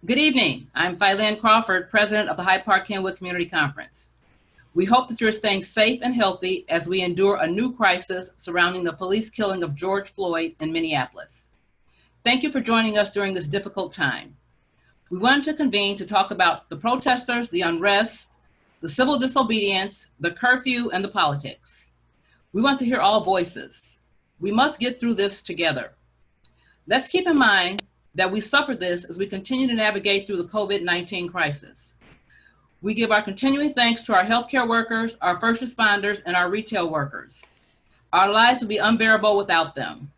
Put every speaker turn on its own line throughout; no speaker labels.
Good evening. I'm Fylynne Crawford, president of the Hyde Park-Kenwood Community Conference. We hope that you're staying safe and healthy as we endure a new crisis surrounding the police killing of George Floyd in Minneapolis. Thank you for joining us during this difficult time. We wanted to convene to talk about the protesters, the unrest, the civil disobedience, the curfew, and the politics. We want to hear all voices. We must get through this together. Let's keep in mind that we suffered this as we continue to navigate through the COVID-19 crisis. We give our continuing thanks to our healthcare workers, our first responders, and our retail workers. Our lives would be unbearable without them.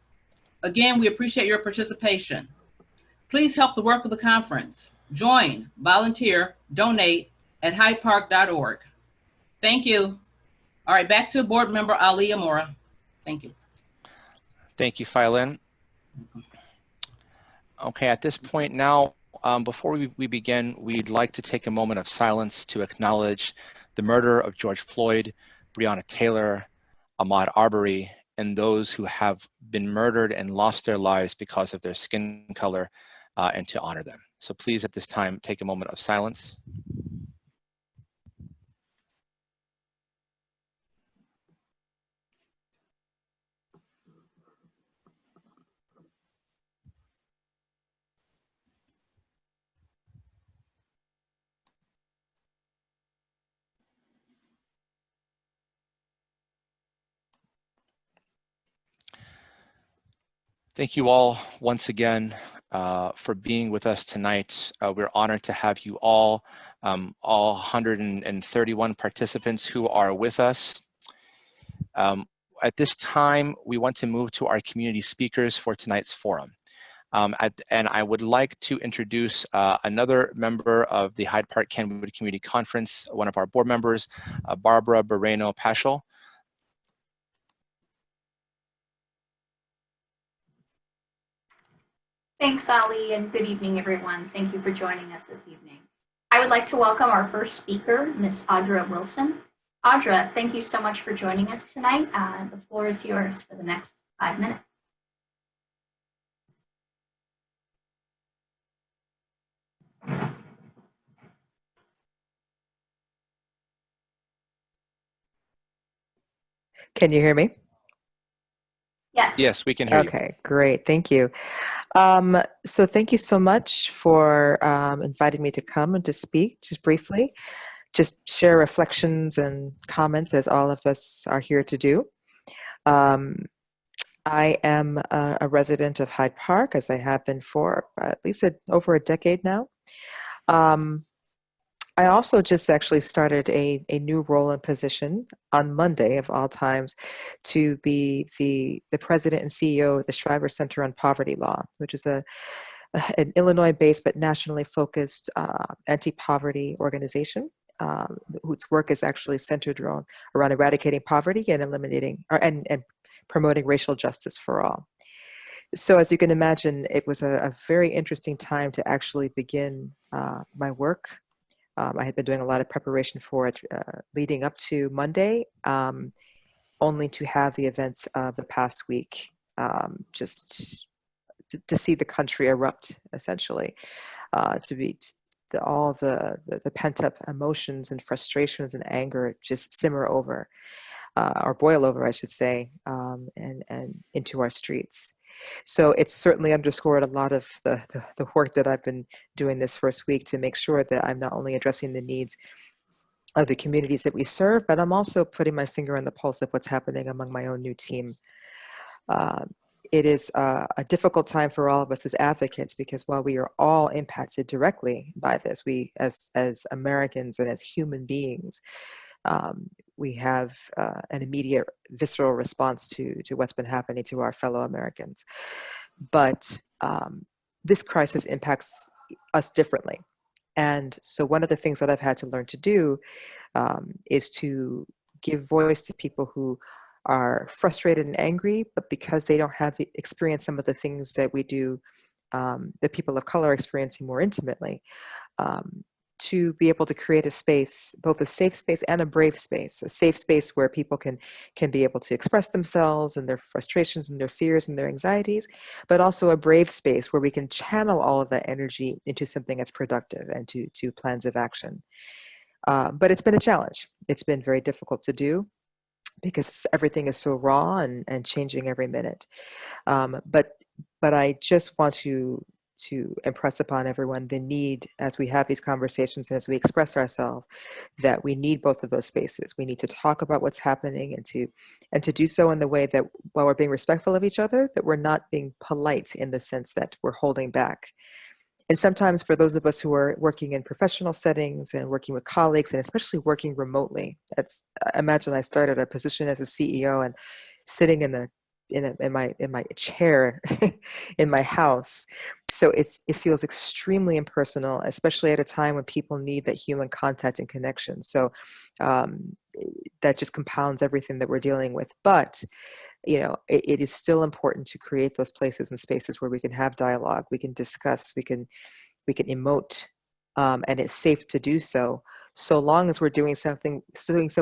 Again, we appreciate your participation. Please help the work of the conference. Join, volunteer, donate at hydepark.org. Thank you. All right, back to board member Ali Amora. Thank you.
Thank you, Fylynne. Okay, at this point now, before we begin, we'd like to take a moment of silence to acknowledge the murder of George Floyd, Breonna Taylor, Ahmaud Arbery, and those who have been murdered and lost their lives because of their skin color, and to honor them. So please, at this time, take a moment of silence. Thank you all once again for being with us tonight. We're honored to have you all 131 participants who are with us. At this time, we want to move to our community speakers for tonight's forum. And I would like to introduce another member of the Hyde Park-Kenwood Community Conference, one of our board members, Barbara Barreno-Paschal.
Thanks, Ali, and good evening, everyone. Thank you for joining us this evening. I would like to welcome our first speaker, Ms. Audra Wilson. Audra, thank you so much for joining us tonight. The floor is yours for the next 5 minutes.
Can you hear me?
Yes.
Yes, we can hear you.
Okay, great. Thank you. So thank you so much for inviting me to come and to speak just briefly, just share reflections and comments as all of us are here to do. I am a resident of Hyde Park, as I have been for at least over a decade now. I also just actually started a new role and position on Monday of all times to be the president and CEO of the Shriver Center on Poverty Law, which is an Illinois-based but nationally focused anti-poverty organization whose work is actually centered around eradicating poverty and eliminating and promoting racial justice for all. So as you can imagine, it was a very interesting time to actually begin my work. I had been doing a lot of preparation for it leading up to Monday, only to have the events of the past week just to see the country erupt, essentially, to be all the pent-up emotions and frustrations and anger just simmer over, or boil over, I should say, and into our streets. So it's certainly underscored a lot of the work that I've been doing this first week to make sure that I'm not only addressing the needs of the communities that we serve, but I'm also putting my finger on the pulse of what's happening among my own new team. It is a difficult time for all of us as advocates, because while we are all impacted directly by this, we as Americans and as human beings, we have an immediate visceral response to what's been happening to our fellow Americans. But this crisis impacts us differently. And so one of the things that I've had to learn to do is to give voice to people who are frustrated and angry, but because they don't have experienced some of the things that we do, that people of color are experiencing more intimately, to be able to create a space, both a safe space and a brave space, a safe space where people can be able to express themselves and their frustrations and their fears and their anxieties, but also a brave space where we can channel all of that energy into something that's productive and to plans of action. But it's been a challenge. It's been very difficult to do because everything is so raw and changing every minute. But I just want to impress upon everyone the need, as we have these conversations and as we express ourselves, that we need both of those spaces. We need to talk about what's happening and to do so in the way that, while we're being respectful of each other, that we're not being polite in the sense that we're holding back. And sometimes for those of us who are working in professional settings and working with colleagues, and especially working remotely, imagine I started a position as a CEO and sitting in my chair in my house. So it feels extremely impersonal, especially at a time when people need that human contact and connection. So that just compounds everything that we're dealing with. But it is still important to create those places and spaces where we can have dialogue, we can discuss, we can emote, and it's safe to do so long as we're doing so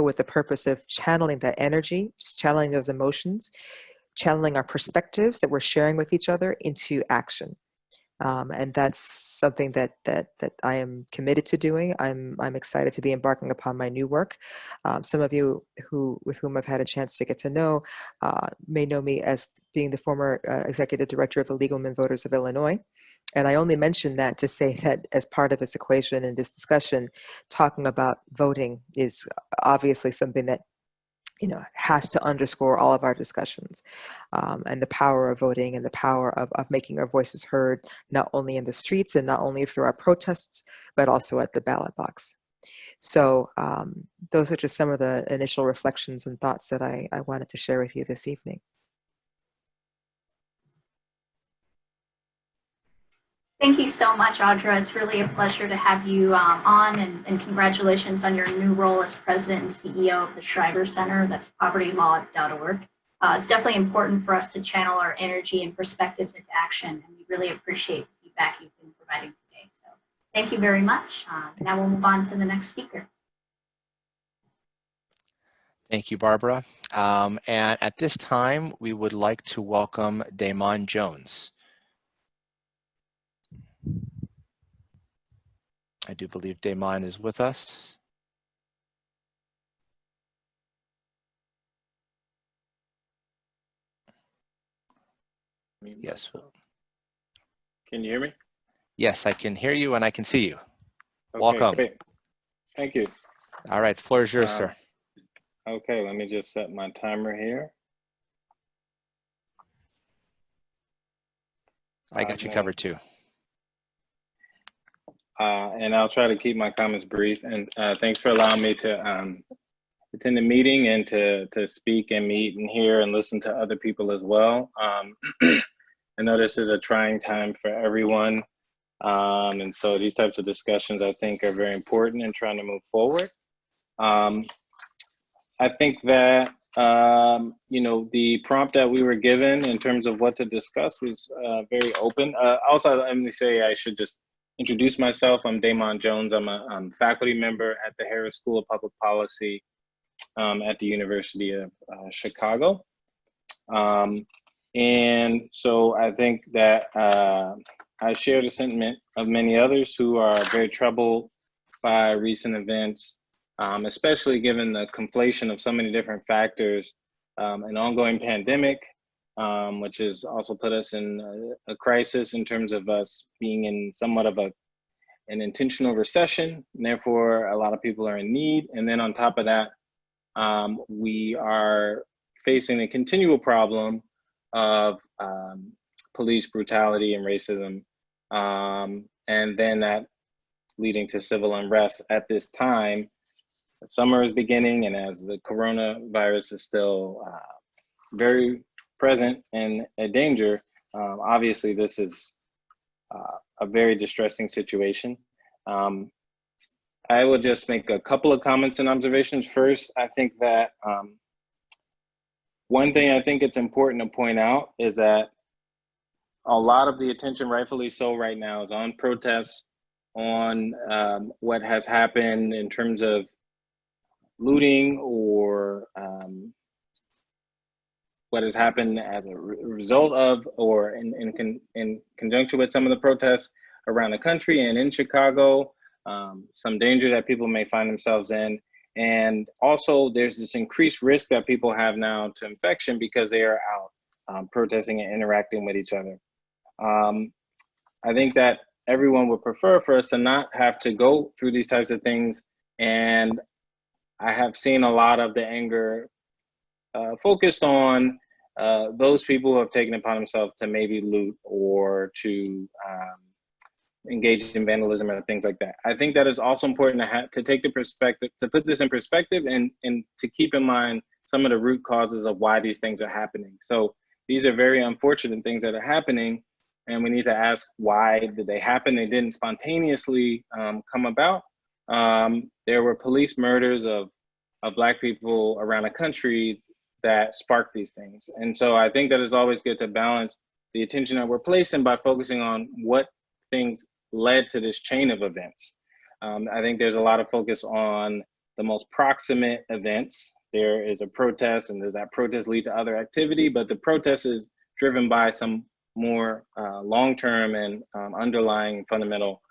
with the purpose of channeling that energy, channeling those emotions, channeling our perspectives that we're sharing with each other into action. And that's something that I am committed to doing. I'm excited to be embarking upon my new work. Some of you with whom I've had a chance to get to know may know me as being the former executive director of the Legal Women Voters of Illinois. And I only mention that to say that as part of this equation and this discussion, talking about voting is obviously something that has to underscore all of our discussions, and the power of voting and the power of making our voices heard, not only in the streets and not only through our protests, but also at the ballot box. So those are just some of the initial reflections and thoughts that I wanted to share with you this evening.
Thank you so much, Audra. It's really a pleasure to have you on, and congratulations on your new role as president and CEO of the Shriver Center. That's povertylaw.org. It's definitely important for us to channel our energy and perspectives into action, and we really appreciate the feedback you've been providing today. So thank you very much. Now we'll move on to the next speaker.
Thank you, Barbara. And at this time, we would like to welcome Damon Jones. I do believe Damon is with us. Yes.
Can you hear me?
Yes, I can hear you and I can see you.
Okay,
Welcome.
great. Thank you.
All right, the floor is yours, sir.
Okay, let me just set my timer here.
I got you covered too.
And I'll try to keep my comments brief. And thanks for allowing me to attend the meeting and to speak and meet and hear and listen to other people as well. I know this is a trying time for everyone. And so these types of discussions, I think, are very important in trying to move forward. I think that, the prompt that we were given in terms of what to discuss was very open. Also, let me say I should just introduce myself. I'm Damon Jones. I'm a faculty member at the Harris School of Public Policy at the University of Chicago. And so I think that I share the sentiment of many others who are very troubled by recent events, especially given the conflation of so many different factors, an ongoing pandemic, which has also put us in a crisis in terms of us being in somewhat of an intentional recession, and therefore a lot of people are in need. And then on top of that, we are facing a continual problem of police brutality and racism, and then that leading to civil unrest at this time. Summer is beginning, and as the coronavirus is still very present and a danger, obviously this is a very distressing situation. I will just make a couple of comments and observations. First, I think that one thing I think it's important to point out is that a lot of the attention, rightfully so, right now is on protests on what has happened in terms of looting or what has happened as a result of or in conjunction with some of the protests around the country and in Chicago, some danger that people may find themselves in. And also there's this increased risk that people have now to infection because they are out protesting and interacting with each other. I think that everyone would prefer for us to not have to go through these types of things. And I have seen a lot of the anger focused on those people who have taken it upon themselves to maybe loot or to engage in vandalism or things like that. I think that is also important to take the perspective, to put this in perspective and to keep in mind some of the root causes of why these things are happening. So these are very unfortunate things that are happening, and we need to ask, why did they happen? They didn't spontaneously come about. There were police murders of Black people around the country that sparked these things. And so I think that it's always good to balance the attention that we're placing by focusing on what things led to this chain of events. I think there's a lot of focus on the most proximate events. There is a protest, and does that protest lead to other activity? But the protest is driven by some more long-term and underlying fundamental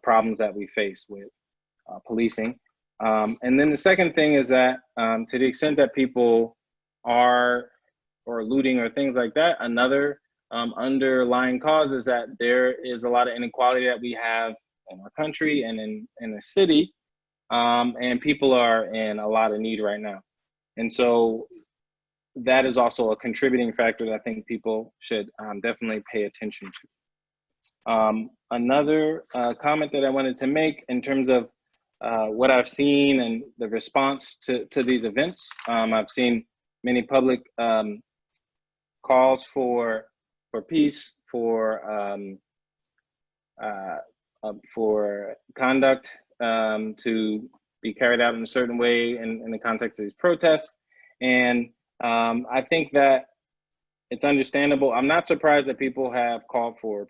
problems that we face with policing. And then the second thing is that to the extent that people are or looting or things like that, another underlying cause is that there is a lot of inequality that we have in our country and in the city, and people are in a lot of need right now. And so that is also a contributing factor that I think people should definitely pay attention to. Another comment that I wanted to make in terms of what I've seen and the response to these events, I've seen many public calls for peace, for conduct to be carried out in a certain way in the context of these protests. And I think that it's understandable. I'm not surprised that people have called for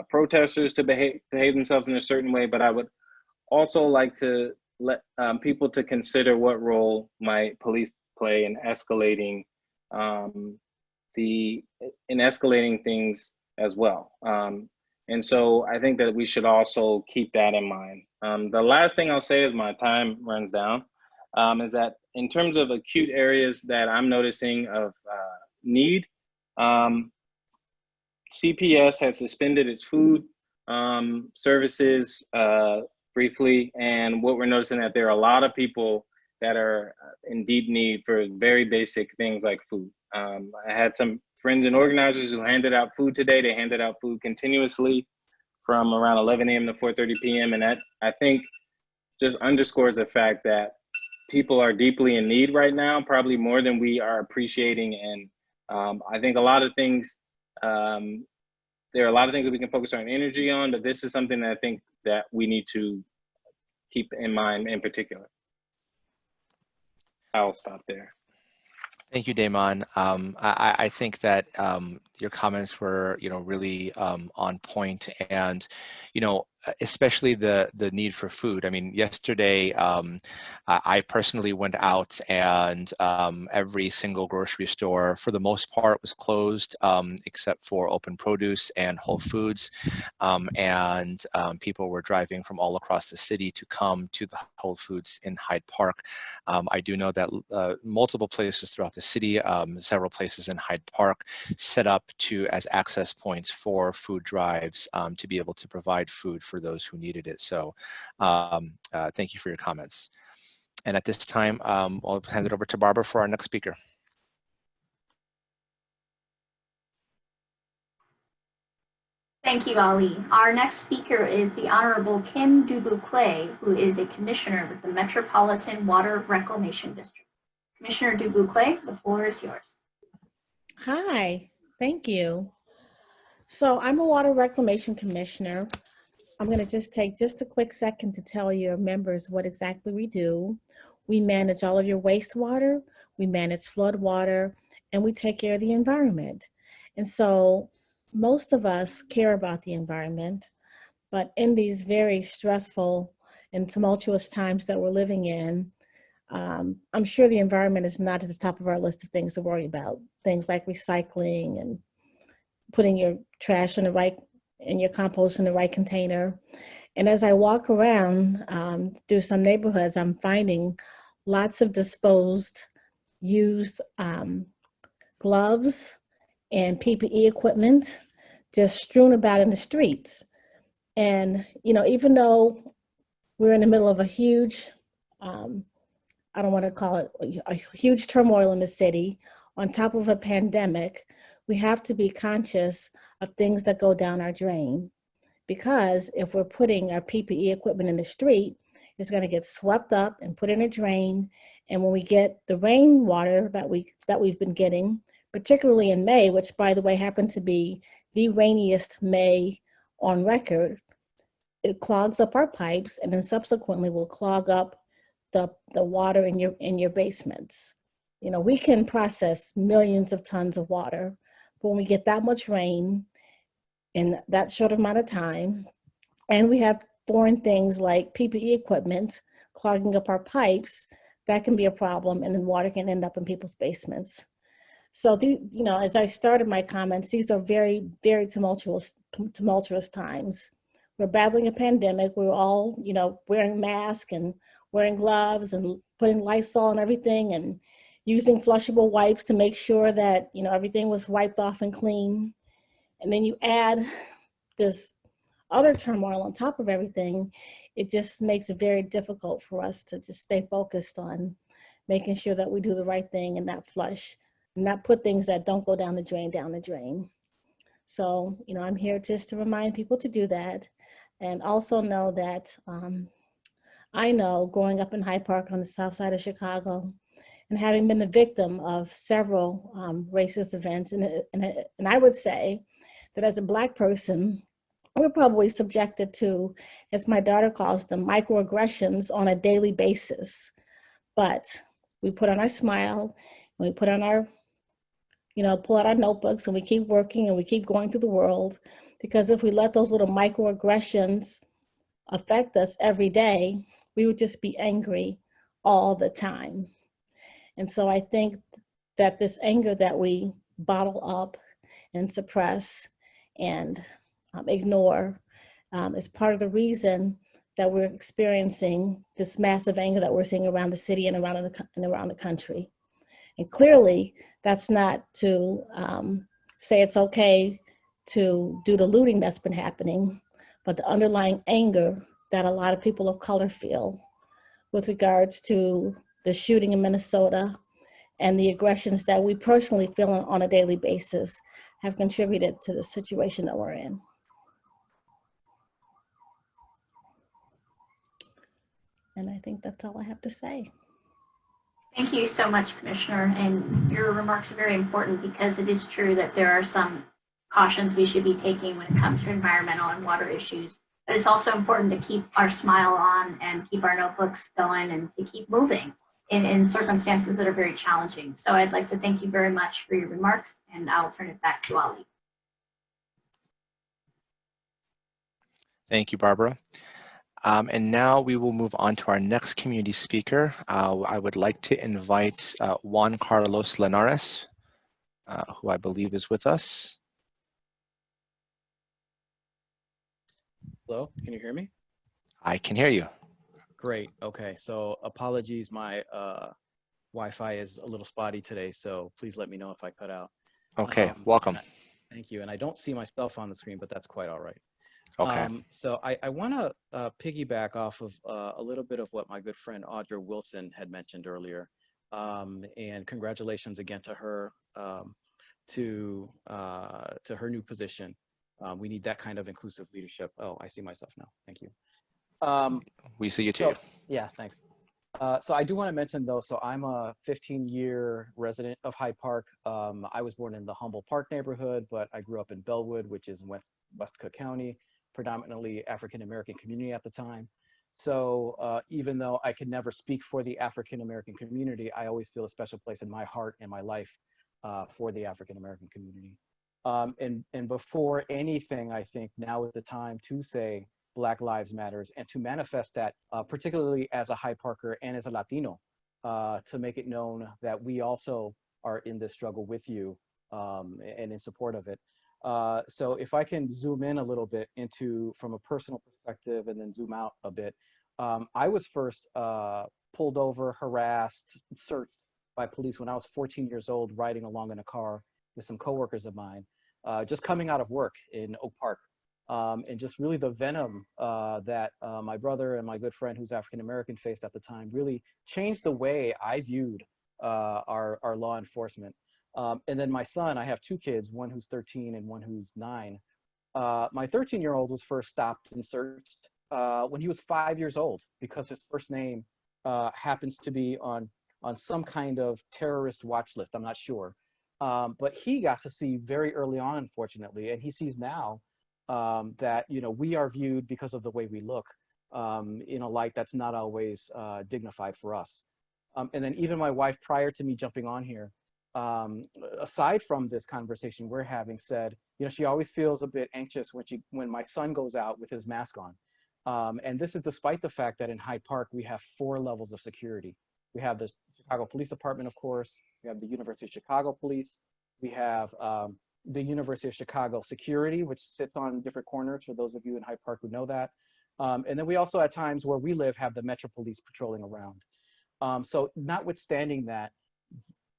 protesters to behave themselves in a certain way, but I would also like to let people to consider what role might police play in escalating things as well. And so I think that we should also keep that in mind. The last thing I'll say as my time runs down is that in terms of acute areas that I'm noticing of need, CPS has suspended its food services briefly, and what we're noticing that there are a lot of people that are in deep need for very basic things like food. I had some friends and organizers who handed out food today. They handed out food continuously from around 11 a.m. to 4:30 p.m. And that, I think, just underscores the fact that people are deeply in need right now, probably more than we are appreciating. And I think a lot of things, there are a lot of things that we can focus our energy on, but this is something that I think that we need to keep in mind in particular. I'll stop there.
Thank you, Damon. I think that your comments were, really on point, and, especially the need for food. I mean, yesterday, I personally went out, and every single grocery store, for the most part, was closed, except for Open Produce and Whole Foods, and people were driving from all across the city to come to the Whole Foods in Hyde Park. I do know that multiple places throughout the city, several places in Hyde Park, set up as access points for food drives to be able to provide food for those who needed it. So thank you for your comments. And at this time, I'll hand it over to Barbara for our next speaker.
Thank you, Ali. Our next speaker is the Honorable Kim Dubuclet, who is a commissioner with the Metropolitan Water Reclamation District. Commissioner Dubuclet, the floor is yours.
Hi, thank you. So I'm a water reclamation commissioner. I'm going to just take a quick second to tell your members what exactly we do. We manage all of your wastewater, we manage flood water, and we take care of the environment. And so most of us care about the environment. But in these very stressful and tumultuous times that we're living in, I'm sure the environment is not at the top of our list of things to worry about. Things like recycling and putting your trash in the right, and your compost in the right container. And as I walk around through some neighborhoods, I'm finding lots of disposed, used gloves and PPE equipment just strewn about in the streets. And, you know, even though we're in the middle of a huge, I don't want to call it a huge turmoil in the city, on top of a pandemic, we have to be conscious of things that go down our drain. Because if we're putting our PPE equipment in the street, it's going to get swept up and put in a drain. And when we get the rainwater that we've been getting, particularly in May, which by the way happened to be the rainiest May on record, it clogs up our pipes and then subsequently will clog up the water in your basements. You know, we can process millions of tons of water, but when we get that much rain in that short amount of time, and we have foreign things like PPE equipment clogging up our pipes, that can be a problem, and then water can end up in people's basements. So, you know, as I started my comments, these are very, very tumultuous times. We're battling a pandemic. We're all, you know, wearing masks and wearing gloves and putting Lysol and everything and using flushable wipes to make sure that, you know, everything was wiped off and clean. And then you add this other turmoil on top of everything, it just makes it very difficult for us to just stay focused on making sure that we do the right thing and not flush, and not put things that don't go down the drain. So, you know, I'm here just to remind people to do that. And also know that I know growing up in Hyde Park on the south side of Chicago and having been the victim of several racist events, and I would say that as a Black person, we're probably subjected to, as my daughter calls them, microaggressions on a daily basis. But we put on our smile, and we put on our, you know, pull out our notebooks, and we keep working and we keep going through the world. Because if we let those little microaggressions affect us every day, we would just be angry all the time. And so I think that this anger that we bottle up and suppress and ignore is part of the reason that we're experiencing this massive anger that we're seeing around the city and around the country. And clearly, that's not to say it's okay to do the looting that's been happening, but the underlying anger that a lot of people of color feel with regards to the shooting in Minnesota and the aggressions that we personally feel on a daily basis have contributed to the situation that we're in. And I think that's all I have to say.
Thank you so much, Commissioner. And your remarks are very important because it is true that there are some cautions we should be taking when it comes to environmental and water issues. But it's also important to keep our smile on and keep our notebooks going and to keep moving in circumstances that are very challenging. So I'd like to thank you very much for your remarks, and I'll turn it back to Ali.
Thank you, Barbara. And now we will move on to our next community speaker. I would like to invite Juan Carlos Linares, who I believe is with us.
Hello, can you hear me?
I can hear you.
Great, okay, so apologies, my Wi-Fi is a little spotty today, so please let me know if I cut out.
Okay, welcome.
Thank you, and I don't see myself on the screen, but that's quite all right.
Okay.
So I want to piggyback off of a little bit of what my good friend Audra Wilson had mentioned earlier, and congratulations again to her to her new position. We need that kind of inclusive leadership. Oh, I see myself now. Thank you.
We see you too.
Yeah, thanks. So I do want to mention though, so I'm a 15-year resident of Hyde Park. I was born in the Humboldt Park neighborhood, but I grew up in Bellwood, which is in West Cook County, predominantly African-American community at the time. So even though I could never speak for the African-American community, I always feel a special place in my heart and my life for the African-American community. And before anything, I think now is the time to say Black Lives Matters, and to manifest that, particularly as a Hyde Parker and as a Latino, to make it known that we also are in this struggle with you and in support of it. So if I can zoom in a little bit from a personal perspective and then zoom out a bit, I was first pulled over, harassed, searched by police when I was 14 years old, riding along in a car with some coworkers of mine, just coming out of work in Oak Park. And just really the venom that my brother and my good friend who's African-American faced at the time really changed the way I viewed our law enforcement. And then my son, I have two kids, one who's 13 and one who's 9. My 13-year-old was first stopped and searched when he was 5 years old because his first name happens to be on some kind of terrorist watch list. I'm not sure. But he got to see very early on, unfortunately, and he sees now that, you know, we are viewed because of the way we look in a light that's not always dignified for us. And then even my wife, prior to me jumping on here, aside from this conversation we're having, said, you know, she always feels a bit anxious when my son goes out with his mask on. And this is despite the fact that in Hyde Park, we have 4 levels of security. We have the Chicago Police Department, of course. We have the University of Chicago Police. We have the University of Chicago Security, which sits on different corners for those of you in Hyde Park who know that. And then we also at times where we live have the Metro Police patrolling around. So notwithstanding that,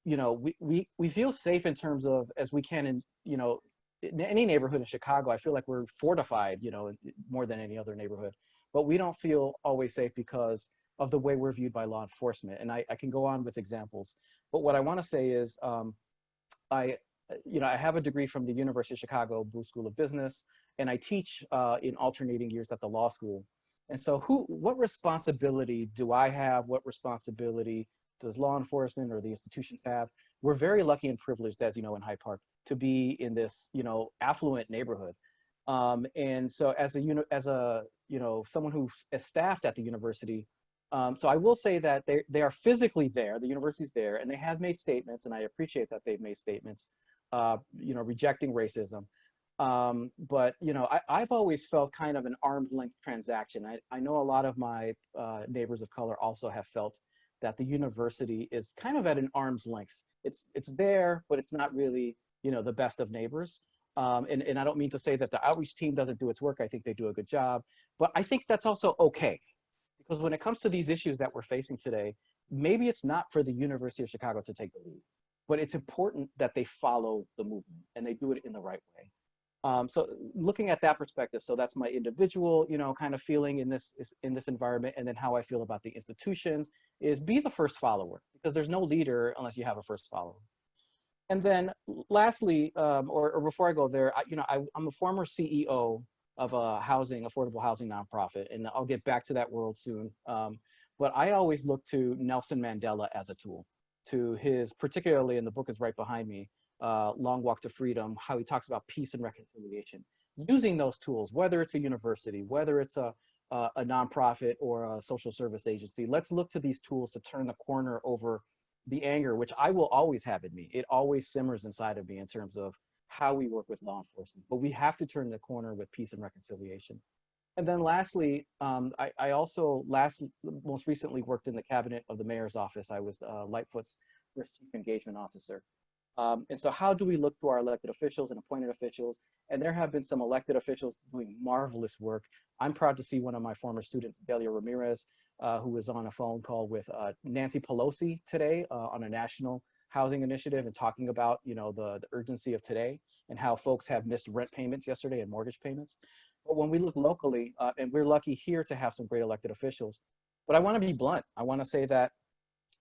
you know, we feel safe in terms of as we can in, you know, in any neighborhood in Chicago. I feel like we're fortified, you know, more than any other neighborhood, but we don't feel always safe because of the way we're viewed by law enforcement. And I can go on with examples, but what I want to say is I have a degree from the University of Chicago Booth School of Business, and I teach in alternating years at the law school. And so what responsibility do I have? What responsibility does law enforcement or the institutions have? We're very lucky and privileged, as you know, in Hyde Park, to be in this, you know, affluent neighborhood. And so as someone who is staffed at the university, so I will say that they are physically there, the university's there, and they have made statements, and I appreciate that they've made statements, you know, rejecting racism. But, you know, I've always felt kind of an arm's length transaction. I know a lot of my neighbors of color also have felt that the university is kind of at an arm's length. It's there, but it's not really, you know, the best of neighbors. And I don't mean to say that the outreach team doesn't do its work. I think they do a good job, but I think that's also okay. Because when it comes to these issues that we're facing today, maybe it's not for the University of Chicago to take the lead, but it's important that they follow the movement and they do it in the right way. So looking at that perspective, so that's my individual, you know, kind of feeling in this environment, and then how I feel about the institutions is be the first follower, because there's no leader unless you have a first follower. And then lastly, or before I go there, I'm a former CEO of a affordable housing nonprofit, and I'll get back to that world soon. But I always look to Nelson Mandela as a tool, to his, particularly, and the book is right behind me, Long Walk to Freedom, how he talks about peace and reconciliation, using those tools, whether it's a university, whether it's a nonprofit or a social service agency. Let's look to these tools to turn the corner over the anger, which I will always have in me. It always simmers inside of me in terms of how we work with law enforcement, but we have to turn the corner with peace and reconciliation. And then lastly, I also most recently worked in the cabinet of the mayor's office. I was Lightfoot's first chief engagement officer. And so how do we look to our elected officials and appointed officials? And there have been some elected officials doing marvelous work. I'm proud to see one of my former students, Delia Ramirez, who was on a phone call with Nancy Pelosi today on a national housing initiative and talking about, you know, the urgency of today and how folks have missed rent payments yesterday and mortgage payments. But when we look locally, and we're lucky here to have some great elected officials, but I want to be blunt. I want to say that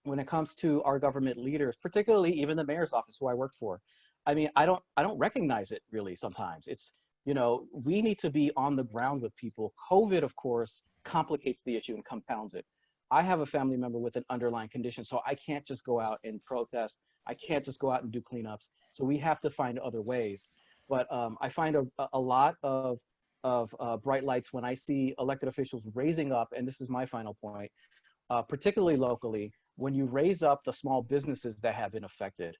when it comes to our government leaders, particularly even the mayor's office, who I work for, I mean, I don't recognize it really sometimes. It's, you know, we need to be on the ground with people. COVID, of course, complicates the issue and compounds it. I have a family member with an underlying condition, so I can't just go out and protest. I can't just go out and do cleanups. So we have to find other ways. But I find a lot of bright lights when I see elected officials raising up, and this is my final point, particularly locally, when you raise up the small businesses that have been affected,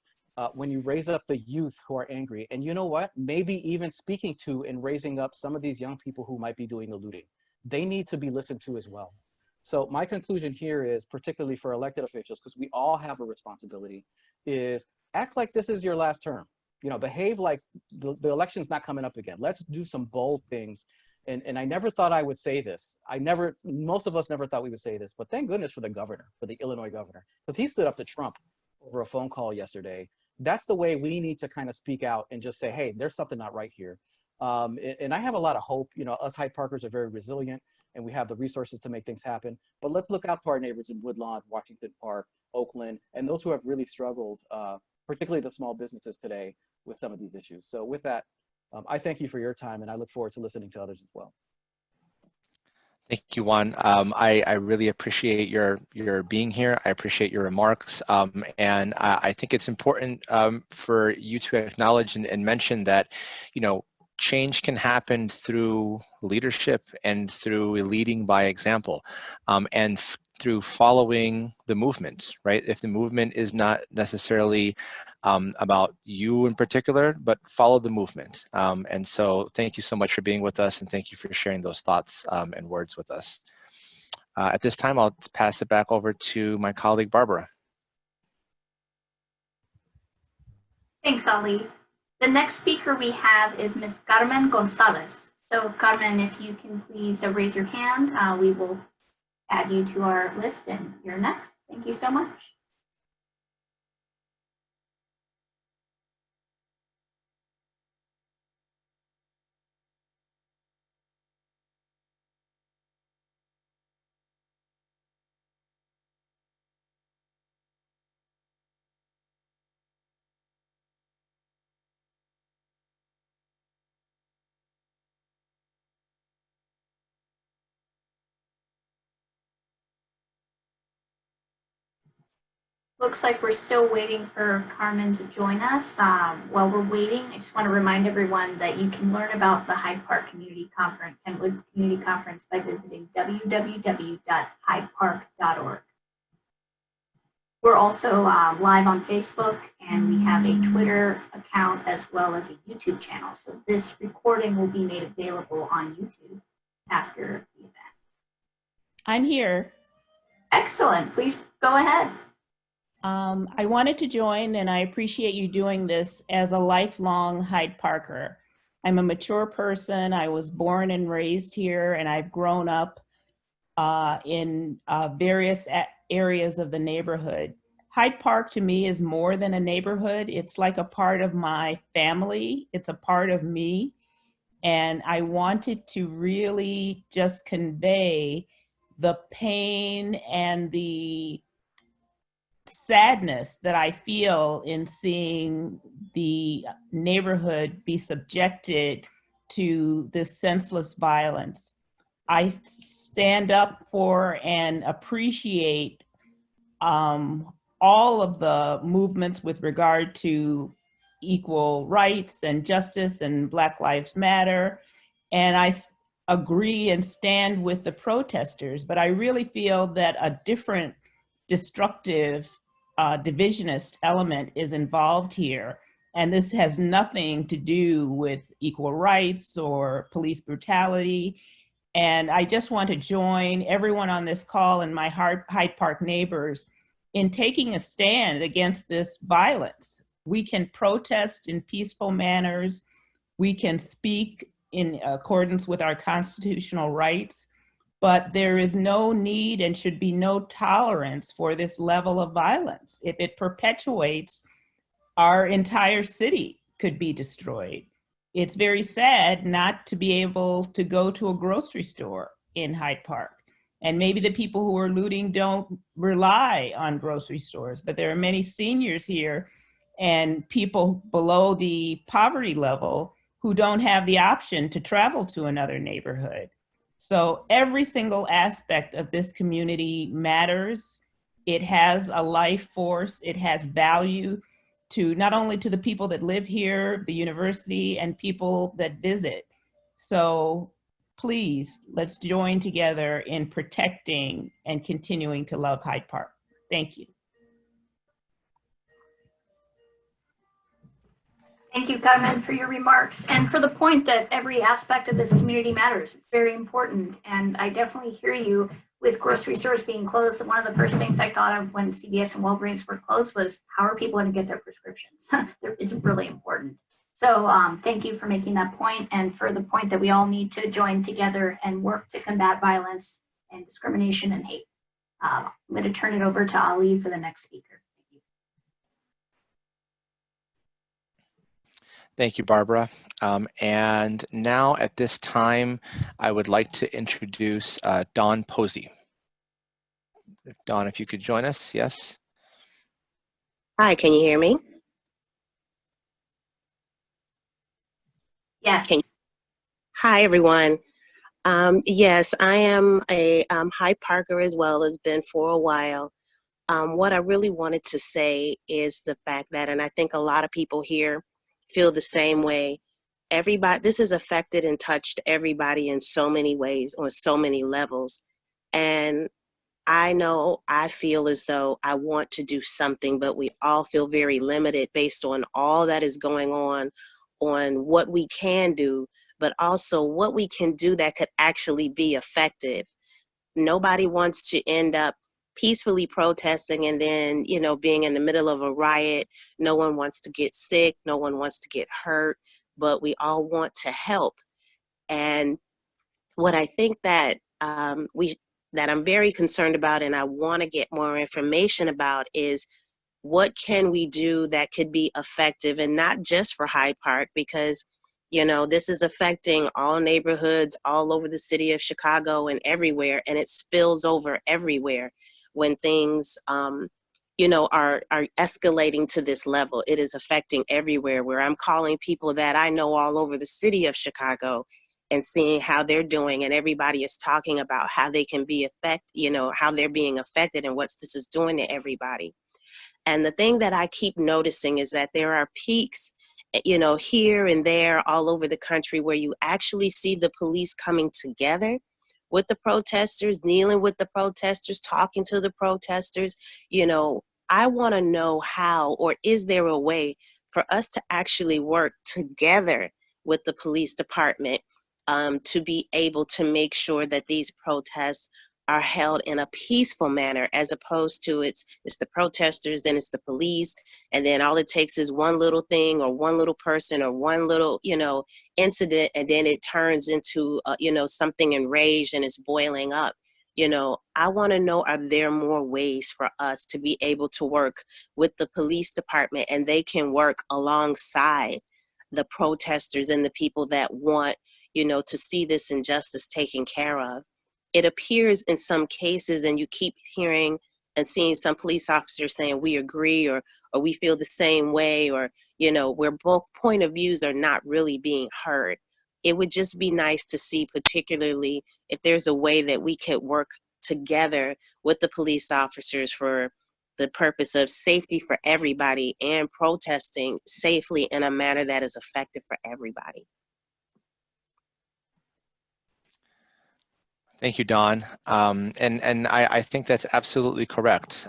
when you raise up the youth who are angry, and you know what, maybe even speaking to and raising up some of these young people who might be doing the looting. they need to be listened to as well. So my conclusion here is, particularly for elected officials, because we all have a responsibility, is act like this is your last term. You know, behave like the election's not coming up again. Let's do some bold things. And I never thought I would say this. Most of us never thought we would say this, but thank goodness for the governor, for the Illinois governor, because he stood up to Trump over a phone call yesterday. That's the way we need to kind of speak out and just say, hey, there's something not right here. And I have a lot of hope. You know, us Hyde Parkers are very resilient and we have the resources to make things happen. But let's look out to our neighbors in Woodlawn, Washington Park, Oakland, and those who have really struggled, particularly the small businesses today, with some of these issues. So with that, I thank you for your time, and I look forward to listening to others as well.
Thank you, Juan. I really appreciate your being here. I appreciate your remarks. And I think it's important for you to acknowledge and mention that, you know, change can happen through leadership and through leading by example, and through following the movement, right? If the movement is not necessarily about you in particular, but follow the movement. And so thank you so much for being with us, and thank you for sharing those thoughts and words with us. At this time, I'll pass it back over to my colleague, Barbara.
Thanks, Ali. The next speaker we have is Ms. Carmen Gonzalez. So Carmen, if you can please raise your hand, we will add you to our list, and you're next. Thank you so much. Looks like we're still waiting for Carmen to join us. While we're waiting, I just want to remind everyone that you can learn about the Hyde Park Community Conference, Kenwood Community Conference, by visiting www.hydepark.org. We're also live on Facebook, and we have a Twitter account as well as a YouTube channel. So this recording will be made available on YouTube after the event.
I'm here.
Excellent. Please go ahead.
I wanted to join, and I appreciate you doing this as a lifelong Hyde Parker. I'm a mature person. I was born and raised here, and I've grown up in various areas of the neighborhood. Hyde Park to me is more than a neighborhood. It's like a part of my family. It's a part of me. And I wanted to really just convey the pain and the sadness that I feel in seeing the neighborhood be subjected to this senseless violence. I stand up for and appreciate all of the movements with regard to equal rights and justice and Black Lives Matter. And I agree and stand with the protesters, but I really feel that a different destructive divisionist element is involved here. And this has nothing to do with equal rights or police brutality. And I just want to join everyone on this call and my Hyde Park neighbors in taking a stand against this violence. We can protest in peaceful manners. We can speak in accordance with our constitutional rights, but there is no need and should be no tolerance for this level of violence. If it perpetuates, our entire city could be destroyed. It's very sad not to be able to go to a grocery store in Hyde Park. And maybe the people who are looting don't rely on grocery stores, but there are many seniors here and people below the poverty level who don't have the option to travel to another neighborhood. So every single aspect of this community matters. It has a life force. It has value to not only to the people that live here, the university, and people that visit. So please, let's join together in protecting and continuing to love Hyde Park. Thank you.
Thank you, Carmen, for your remarks and for the point that every aspect of this community matters. It's very important. And I definitely hear you with grocery stores being closed. One of the first things I thought of when CVS and Walgreens were closed was how are people going to get their prescriptions? It's really important. So thank you for making that point and for the point that we all need to join together and work to combat violence and discrimination and hate. I'm going to turn it over to Ali for the next speaker.
Thank you, Barbara. And now at this time, I would like to introduce Dawn Posey. Dawn, if you could join us, yes?
Hi, can you hear me?
Yes.
Hi, everyone. Yes, I am a Hyde Parker as well, has been for a while. What I really wanted to say is the fact that, and I think a lot of people here feel the same way, this has affected and touched everybody in so many ways, on so many levels. And I know I feel as though I want to do something, but we all feel very limited based on all that is going on what we can do, but also what we can do that could actually be effective. Nobody wants to end up peacefully protesting and then, you know, being in the middle of a riot. No one wants to get sick. No one wants to get hurt, but we all want to help. And what I think that that I'm very concerned about and I want to get more information about is what can we do that could be effective, and not just for Hyde Park, because you know this is affecting all neighborhoods all over the city of Chicago and everywhere, and it spills over everywhere when things you know are escalating to this level. It is affecting everywhere, where I'm calling people that I know all over the city of Chicago and seeing how they're doing, and everybody is talking about how they can be how they're being affected and what this is doing to everybody. And the thing that I keep noticing is that there are peaks, you know, here and there all over the country where you actually see the police coming together with the protesters, kneeling with the protesters, talking to the protesters. You know, I want to know how, or is there a way for us to actually work together with the police department to be able to make sure that these protests are held in a peaceful manner, as opposed to it's the protesters, then it's the police, and then all it takes is one little thing or one little person or one little, you know, incident, and then it turns into, you know, something enraged and it's boiling up. You know, I want to know, are there more ways for us to be able to work with the police department and they can work alongside the protesters and the people that want, you know, to see this injustice taken care of? It appears in some cases, and you keep hearing and seeing some police officers saying we agree, or we feel the same way, or, you know, where both point of views are not really being heard. It would just be nice to see, particularly if there's a way that we could work together with the police officers for the purpose of safety for everybody and protesting safely in a manner that is effective for everybody.
Thank you, Dawn. And I think that's absolutely correct.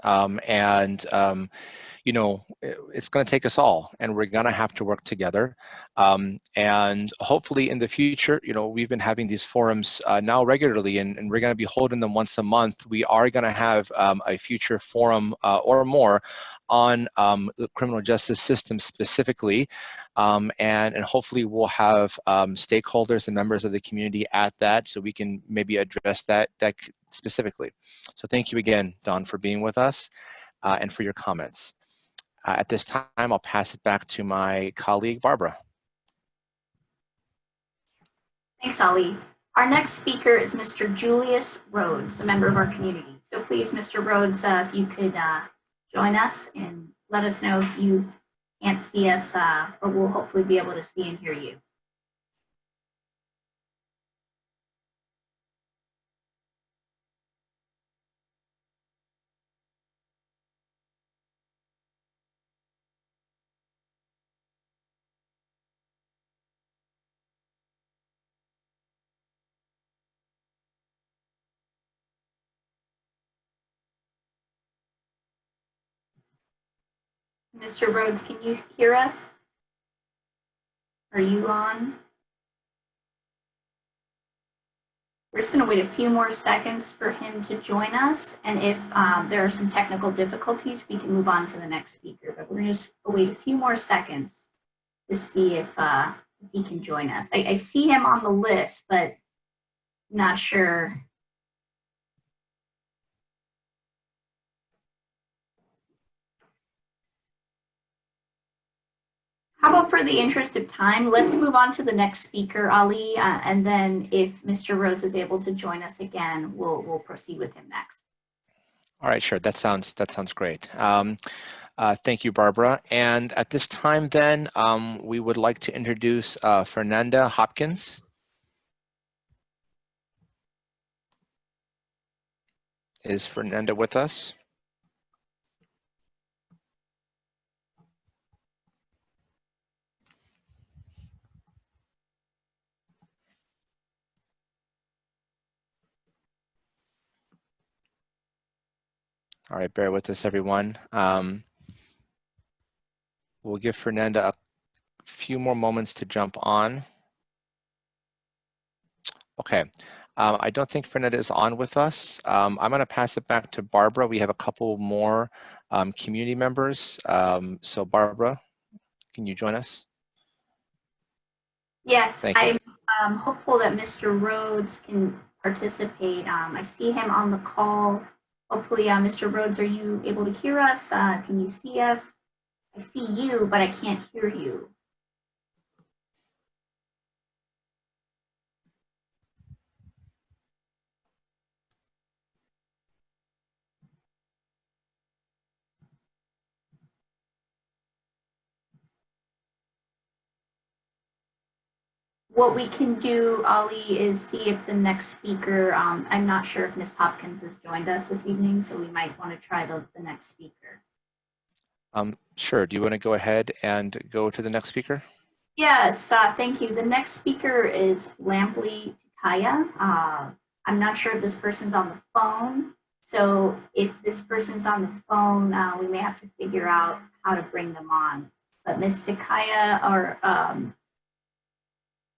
You know, it's going to take us all, and we're going to have to work together. And hopefully in the future, you know, we've been having these forums now regularly, and we're going to be holding them once a month. We are going to have a future forum or more on the criminal justice system specifically. And hopefully we'll have stakeholders and members of the community at that, so we can maybe address that specifically. So thank you again, Dawn, for being with us and for your comments. At this time, I'll pass it back to my colleague, Barbara.
Thanks, Ali. Our next speaker is Mr. Julius Rhodes, a member of our community. So please, Mr. Rhodes, if you could join us and let us know if you can't see us, but we'll hopefully be able to see and hear you. Mr. Rhodes, can you hear us? are you on? We're just going to wait a few more seconds for him to join us. And if there are some technical difficulties, we can move on to the next speaker. But we're going to just wait a few more seconds to see if he can join us. I see him on the list, but not sure. How about for the interest of time, let's move on to the next speaker, Ali, and then if Mr. Rhodes is able to join us again, we'll proceed with him next.
All right, sure. That sounds great. Thank you, Barbara. And at this time, then, we would like to introduce Fernanda Hopkins. Is Fernanda with us? All right, bear with us, everyone. We'll give Fernanda a few more moments to jump on. Okay, I don't think Fernanda is on with us. I'm going to pass it back to Barbara. We have a couple more community members. So Barbara, can you join us?
Yes, I'm hopeful that Mr. Rhodes can participate. I see him on the call. Hopefully, Mr. Rhodes, are you able to hear us? Can you see us? I see you, but I can't hear you. What we can do, Ali, is see if the next speaker, I'm not sure if Ms. Hopkins has joined us this evening, so we might want to try the next speaker.
Sure. Do you want to go ahead and go to the next speaker?
Yes, thank you. The next speaker is Lampley Takaya. I'm not sure if this person's on the phone. So if this person's on the phone, we may have to figure out how to bring them on. But Ms. Takaya, or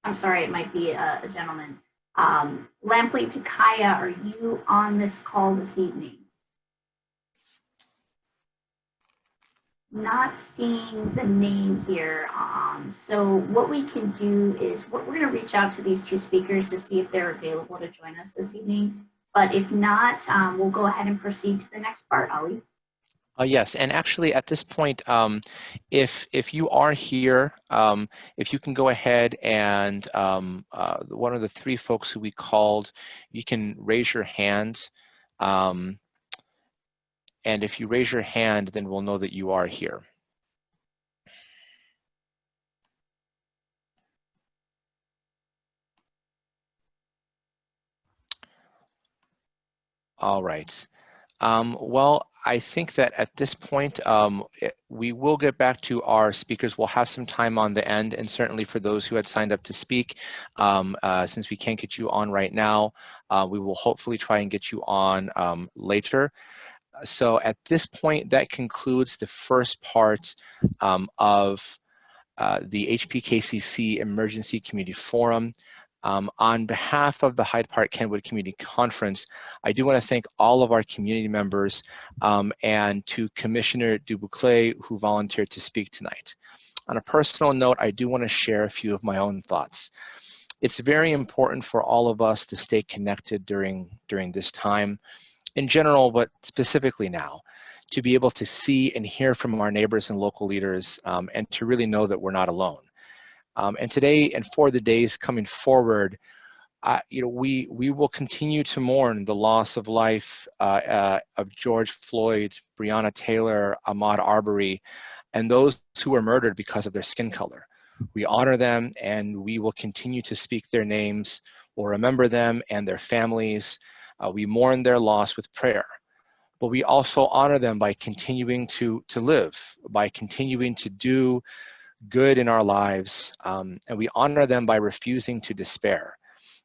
I'm sorry, it might be a gentleman. Lampley Takaya, are you on this call this evening? Not seeing the name here. So what we can do is we're going to reach out to these two speakers to see if they're available to join us this evening. But if not, we'll go ahead and proceed to the next part, Ali.
Yes, and actually at this point, if you are here, if you can go ahead and one of the three folks who we called, you can raise your hand. And if you raise your hand, then we'll know that you are here. All right. Well, I think that at this point, we will get back to our speakers. We'll have some time on the end, and certainly for those who had signed up to speak, since we can't get you on right now, we will hopefully try and get you on later. So at this point, that concludes the first part of the HPKCC Emergency Community Forum. On behalf of the Hyde Park-Kenwood Community Conference, I do want to thank all of our community members and to Commissioner Dubuclet, who volunteered to speak tonight. On a personal note, I do want to share a few of my own thoughts. It's very important for all of us to stay connected during this time, in general, but specifically now, to be able to see and hear from our neighbors and local leaders, and to really know that we're not alone. And today and for the days coming forward, we will continue to mourn the loss of life of George Floyd, Breonna Taylor, Ahmaud Arbery, and those who were murdered because of their skin color. We honor them, and we will continue to speak their names or remember them and their families. We mourn their loss with prayer. But we also honor them by continuing to live, by continuing to do good in our lives, and we honor them by refusing to despair.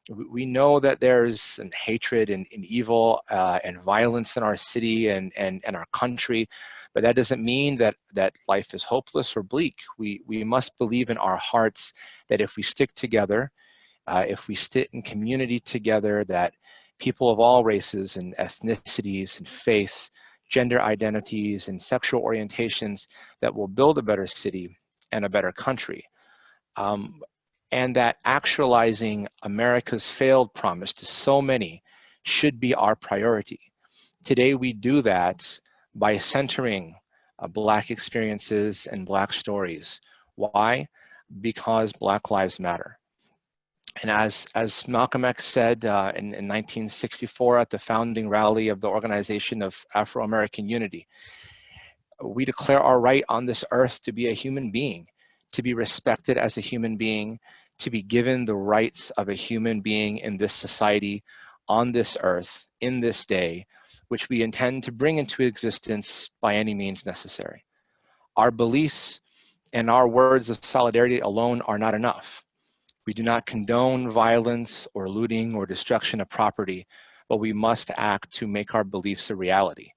We know that there's hatred and evil and violence in our city and our country, but that doesn't mean that life is hopeless or bleak. We must believe in our hearts that if we stick together, if we sit in community together, that people of all races and ethnicities and faiths, gender identities and sexual orientations, that will build a better city and a better country. And that actualizing America's failed promise to so many should be our priority. Today we do that by centering Black experiences and Black stories. Why? Because Black lives matter. And as Malcolm X said in 1964 at the founding rally of the Organization of Afro-American Unity, we declare our right on this earth to be a human being, to be respected as a human being, to be given the rights of a human being in this society, on this earth, in this day, which we intend to bring into existence by any means necessary. Our beliefs and our words of solidarity alone are not enough. We do not condone violence or looting or destruction of property, but we must act to make our beliefs a reality.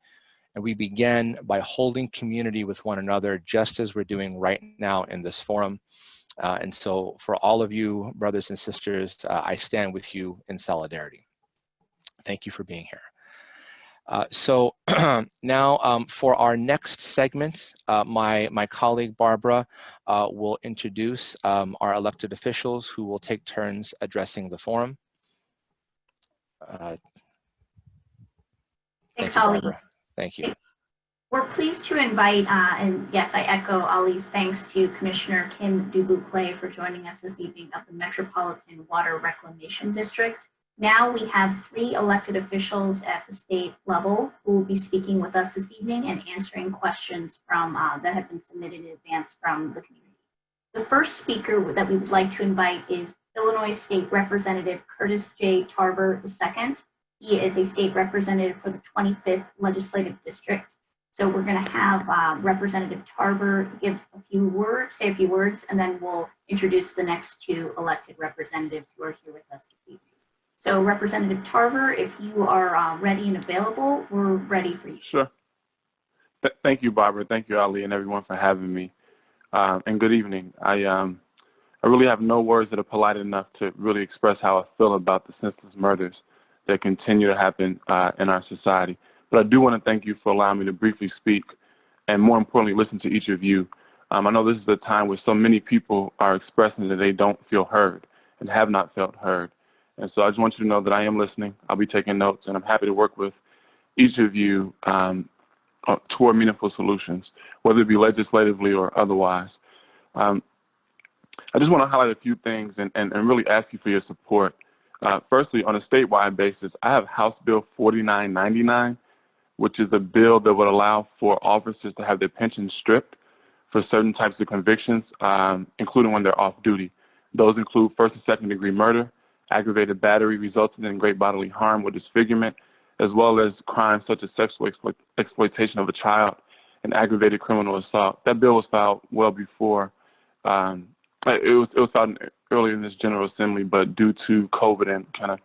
And we begin by holding community with one another, just as we're doing right now in this forum. And so for all of you, brothers and sisters, I stand with you in solidarity. Thank you for being here. So now for our next segment, my colleague Barbara will introduce our elected officials who will take turns addressing the forum.
Thanks,
Thank you,
Ali.
Barbara. Thank you.
We're pleased to invite, and yes, I echo Ali's thanks to Commissioner Kim Dubuclet for joining us this evening of the Metropolitan Water Reclamation District. Now we have 3 elected officials at the state level who will be speaking with us this evening and answering questions from that have been submitted in advance from the community. The first speaker that we would like to invite is Illinois State Representative Curtis J. Tarver II. He is a state representative for the 25th Legislative District. So we're going to have Representative Tarver give say a few words, and then we'll introduce the next 2 elected representatives who are here with us this evening. So Representative Tarver, if you are ready and available, we're ready for you.
Sure. Thank you, Barbara. Thank you, Ali, and everyone for having me. And good evening. I really have no words that are polite enough to really express how I feel about the senseless murders that continue to happen in our society. But I do want to thank you for allowing me to briefly speak and, more importantly, listen to each of you. I know this is a time where so many people are expressing that they don't feel heard and have not felt heard. And so I just want you to know that I am listening. I'll be taking notes, and I'm happy to work with each of you toward meaningful solutions, whether it be legislatively or otherwise. I just want to highlight a few things and really ask you for your support. Firstly, on a statewide basis, I have House Bill 4999, which is a bill that would allow for officers to have their pensions stripped for certain types of convictions, including when they're off duty. Those include first and second degree murder, aggravated battery resulting in great bodily harm or disfigurement, as well as crimes such as sexual exploitation of a child and aggravated criminal assault. That bill was filed well before, it was filed earlier in this General Assembly, but due to COVID and kind of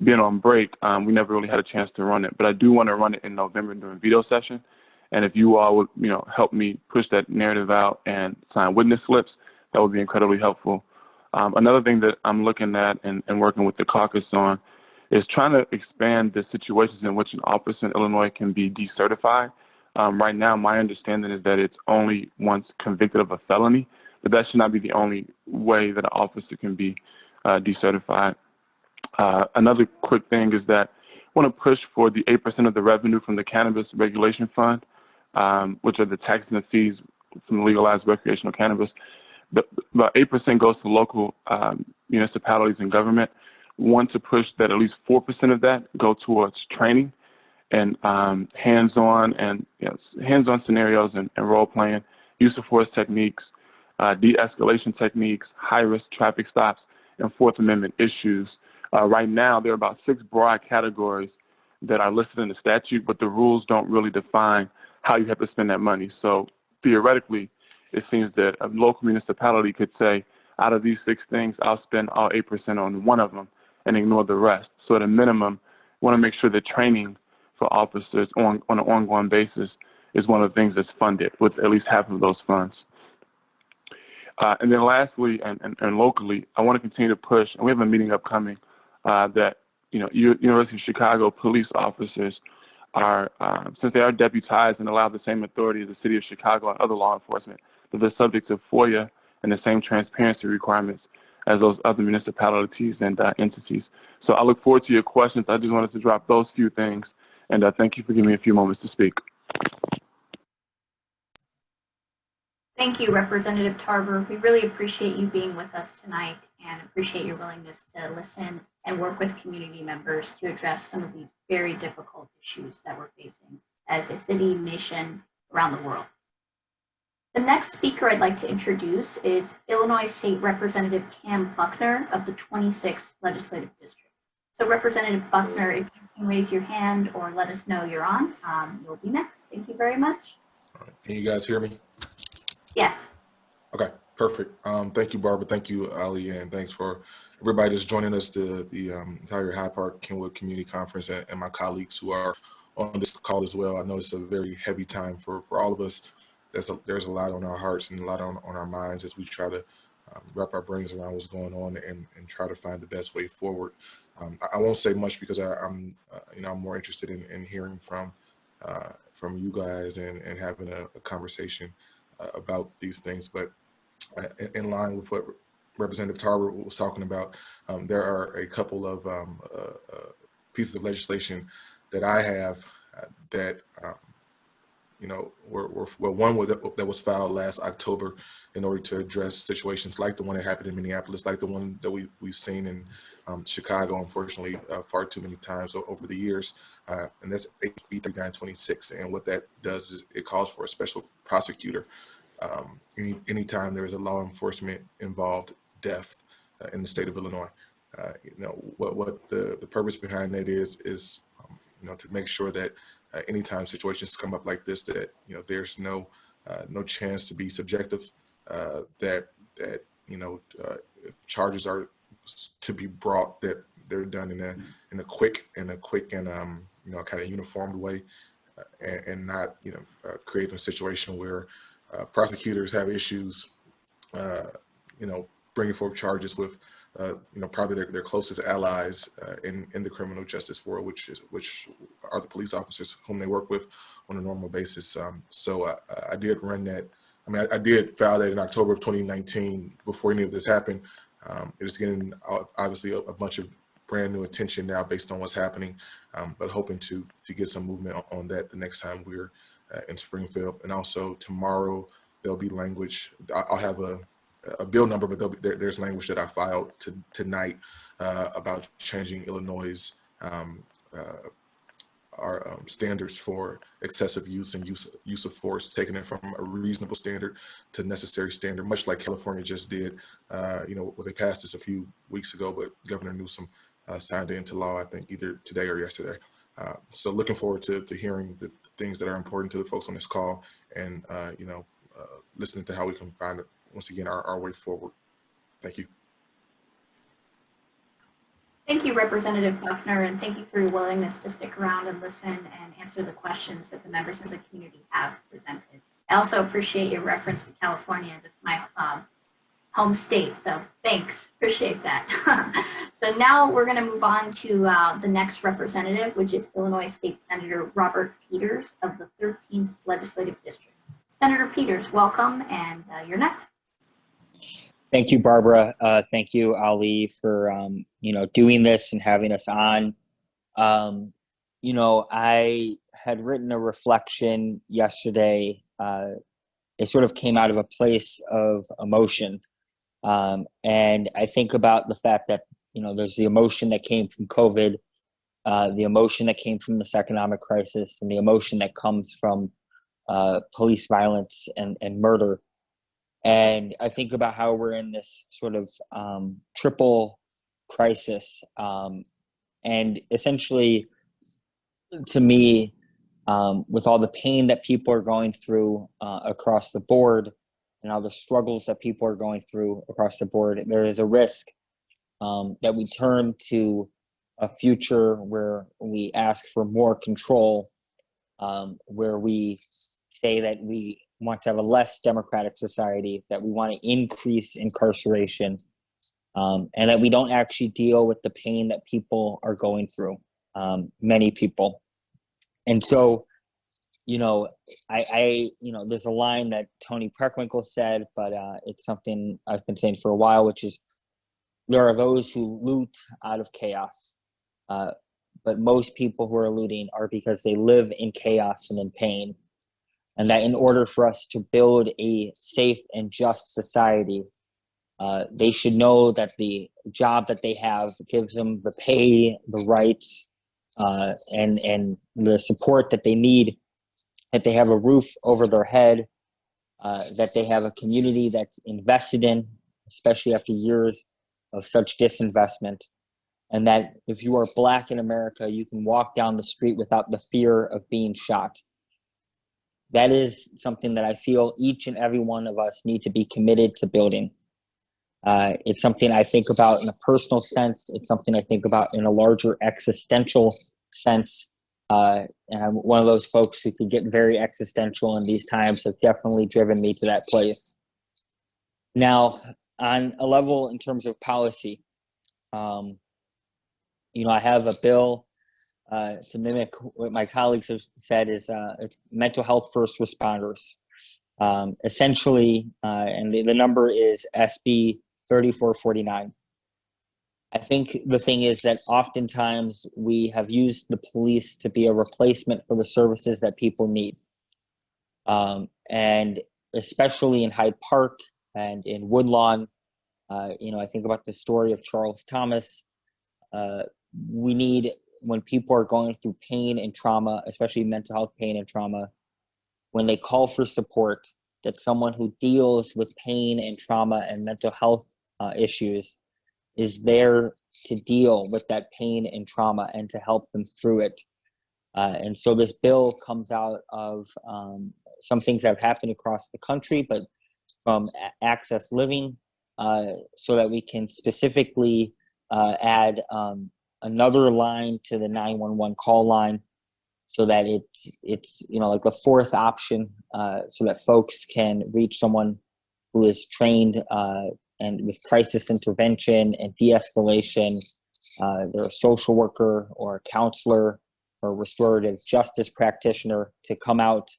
being on break, we never really had a chance to run it. But I do want to run it in November during veto session. And if you all would, help me push that narrative out and sign witness slips, that would be incredibly helpful. Another thing that I'm looking at and working with the caucus on is trying to expand the situations in which an officer in Illinois can be decertified. Right now, my understanding is that it's only once convicted of a felony, but that should not be the only way that an officer can be decertified. Another quick thing is that I want to push for the 8% of the revenue from the Cannabis Regulation Fund, which are the taxes and fees from legalized recreational cannabis. About 8% goes to local municipalities and government. Want to push that at least 4% of that go towards training and hands-on scenarios and role playing, use of force techniques, de-escalation techniques, high-risk traffic stops, and Fourth Amendment issues. Right now, there are about 6 broad categories that are listed in the statute, but the rules don't really define how you have to spend that money. So theoretically, it seems that a local municipality could say, out of these 6 things, I'll spend all 8% on one of them, and ignore the rest. So at a minimum, we want to make sure that training for officers on an ongoing basis is one of the things that's funded with at least half of those funds. And then lastly, and locally, I want to continue to push, and we have a meeting upcoming, that University of Chicago police officers are, since they are deputized and allow the same authority as the city of Chicago and other law enforcement, that they're subject to FOIA and the same transparency requirements as those other municipalities and entities. So I look forward to your questions. I just wanted to drop those few things, and thank you for giving me a few moments to speak.
Thank you, Representative Tarver. We really appreciate you being with us tonight and appreciate your willingness to listen and work with community members to address some of these very difficult issues that we're facing as a city, nation, around the world. The next speaker I'd like to introduce is Illinois State Representative Cam Buckner of the 26th Legislative District. So Representative Buckner, if you can raise your hand or let us know you're on, you'll be next. Thank you very much.
All right. Can you guys hear me?
Yeah.
Okay, perfect. Thank you, Barbara. Thank you, Ali, and thanks for everybody that's joining us to the entire Hyde Park-Kenwood Community Conference and my colleagues who are on this call as well. I know it's a very heavy time for all of us. There's a lot on our hearts and a lot on our minds as we try to wrap our brains around what's going on and try to find the best way forward. I won't say much because I'm more interested in hearing from you guys and having a conversation about these things. But in line with what Representative Tarver was talking about, there are a couple of pieces of legislation that I have that one that was filed last October in order to address situations like the one that happened in Minneapolis, like the one that we've seen in Chicago, unfortunately, far too many times over the years, and that's HB 3926. And what that does is it calls for a special prosecutor anytime there is a law enforcement involved death in the state of Illinois. What the purpose behind that is to make sure that anytime situations come up like this, that there's no chance to be subjective, that charges are to be brought, that they're done in a quick and kind of uniformed way, and not create a situation where prosecutors have issues bringing forth charges with probably their closest allies in the criminal justice world, which are the police officers whom they work with on a normal basis. So I did run that. I did file that in October of 2019 before any of this happened. It's getting obviously a bunch of brand new attention now based on what's happening, but hoping to get some movement on that the next time we're in Springfield. And also tomorrow there'll be language. I'll have a bill number, but there's language that I filed tonight about changing Illinois' our standards for excessive use and use of force, taking it from a reasonable standard to necessary standard, much like California just did. They passed this a few weeks ago, but Governor Newsom signed it into law, I think either today or yesterday. So looking forward to hearing the things that are important to the folks on this call, and listening to how we can find, once again, our way forward. Thank you.
Thank you, Representative Buckner, and thank you for your willingness to stick around and listen and answer the questions that the members of the community have presented. I also appreciate your reference to California. That's my home state, so thanks, appreciate that. So now we're gonna move on to the next representative, which is Illinois State Senator Robert Peters of the 13th Legislative District. Senator Peters, welcome, and you're next.
Thank you, Barbara. Thank you, Ali, for doing this and having us on. I had written a reflection yesterday. It sort of came out of a place of emotion, and I think about the fact that there's the emotion that came from COVID, the emotion that came from this economic crisis, and the emotion that comes from police violence and murder. And I think about how we're in this sort of triple crisis. And essentially, to me, with all the pain that people are going through across the board and all the struggles that people are going through across the board, there is a risk that we turn to a future where we ask for more control, where we say that we want to have a less democratic society, that we want to increase incarceration, and that we don't actually deal with the pain that people are going through, many people. And so, there's a line that Tony Preckwinkle said, but it's something I've been saying for a while, which is, there are those who loot out of chaos, but most people who are looting are because they live in chaos and in pain. And that in order for us to build a safe and just society, they should know that the job that they have gives them the pay, the rights, and the support that they need, that they have a roof over their head, that they have a community that's invested in, especially after years of such disinvestment, and that if you are Black in America, you can walk down the street without the fear of being shot. That is something that I feel each and every one of us need to be committed to building. It's something I think about in a personal sense. It's something I think about in a larger existential sense. And I'm one of those folks who can get very existential in these times, have definitely driven me to that place. Now, on a level in terms of policy, I have a bill to mimic what my colleagues have said is it's mental health first responders. Essentially, and the number is SB 3449. I think the thing is that oftentimes we have used the police to be a replacement for the services that people need. And especially in Hyde Park and in Woodlawn, I think about the story of Charles Thomas. We need, when people are going through pain and trauma, especially mental health pain and trauma, when they call for support, that someone who deals with pain and trauma and mental health issues is there to deal with that pain and trauma and to help them through it. And so this bill comes out of some things that have happened across the country, but from Access Living, so that we can specifically add another line to the 911 call line, so that it's like the fourth option, so that folks can reach someone who is trained and with crisis intervention and de-escalation. They're a social worker or a counselor or restorative justice practitioner to come out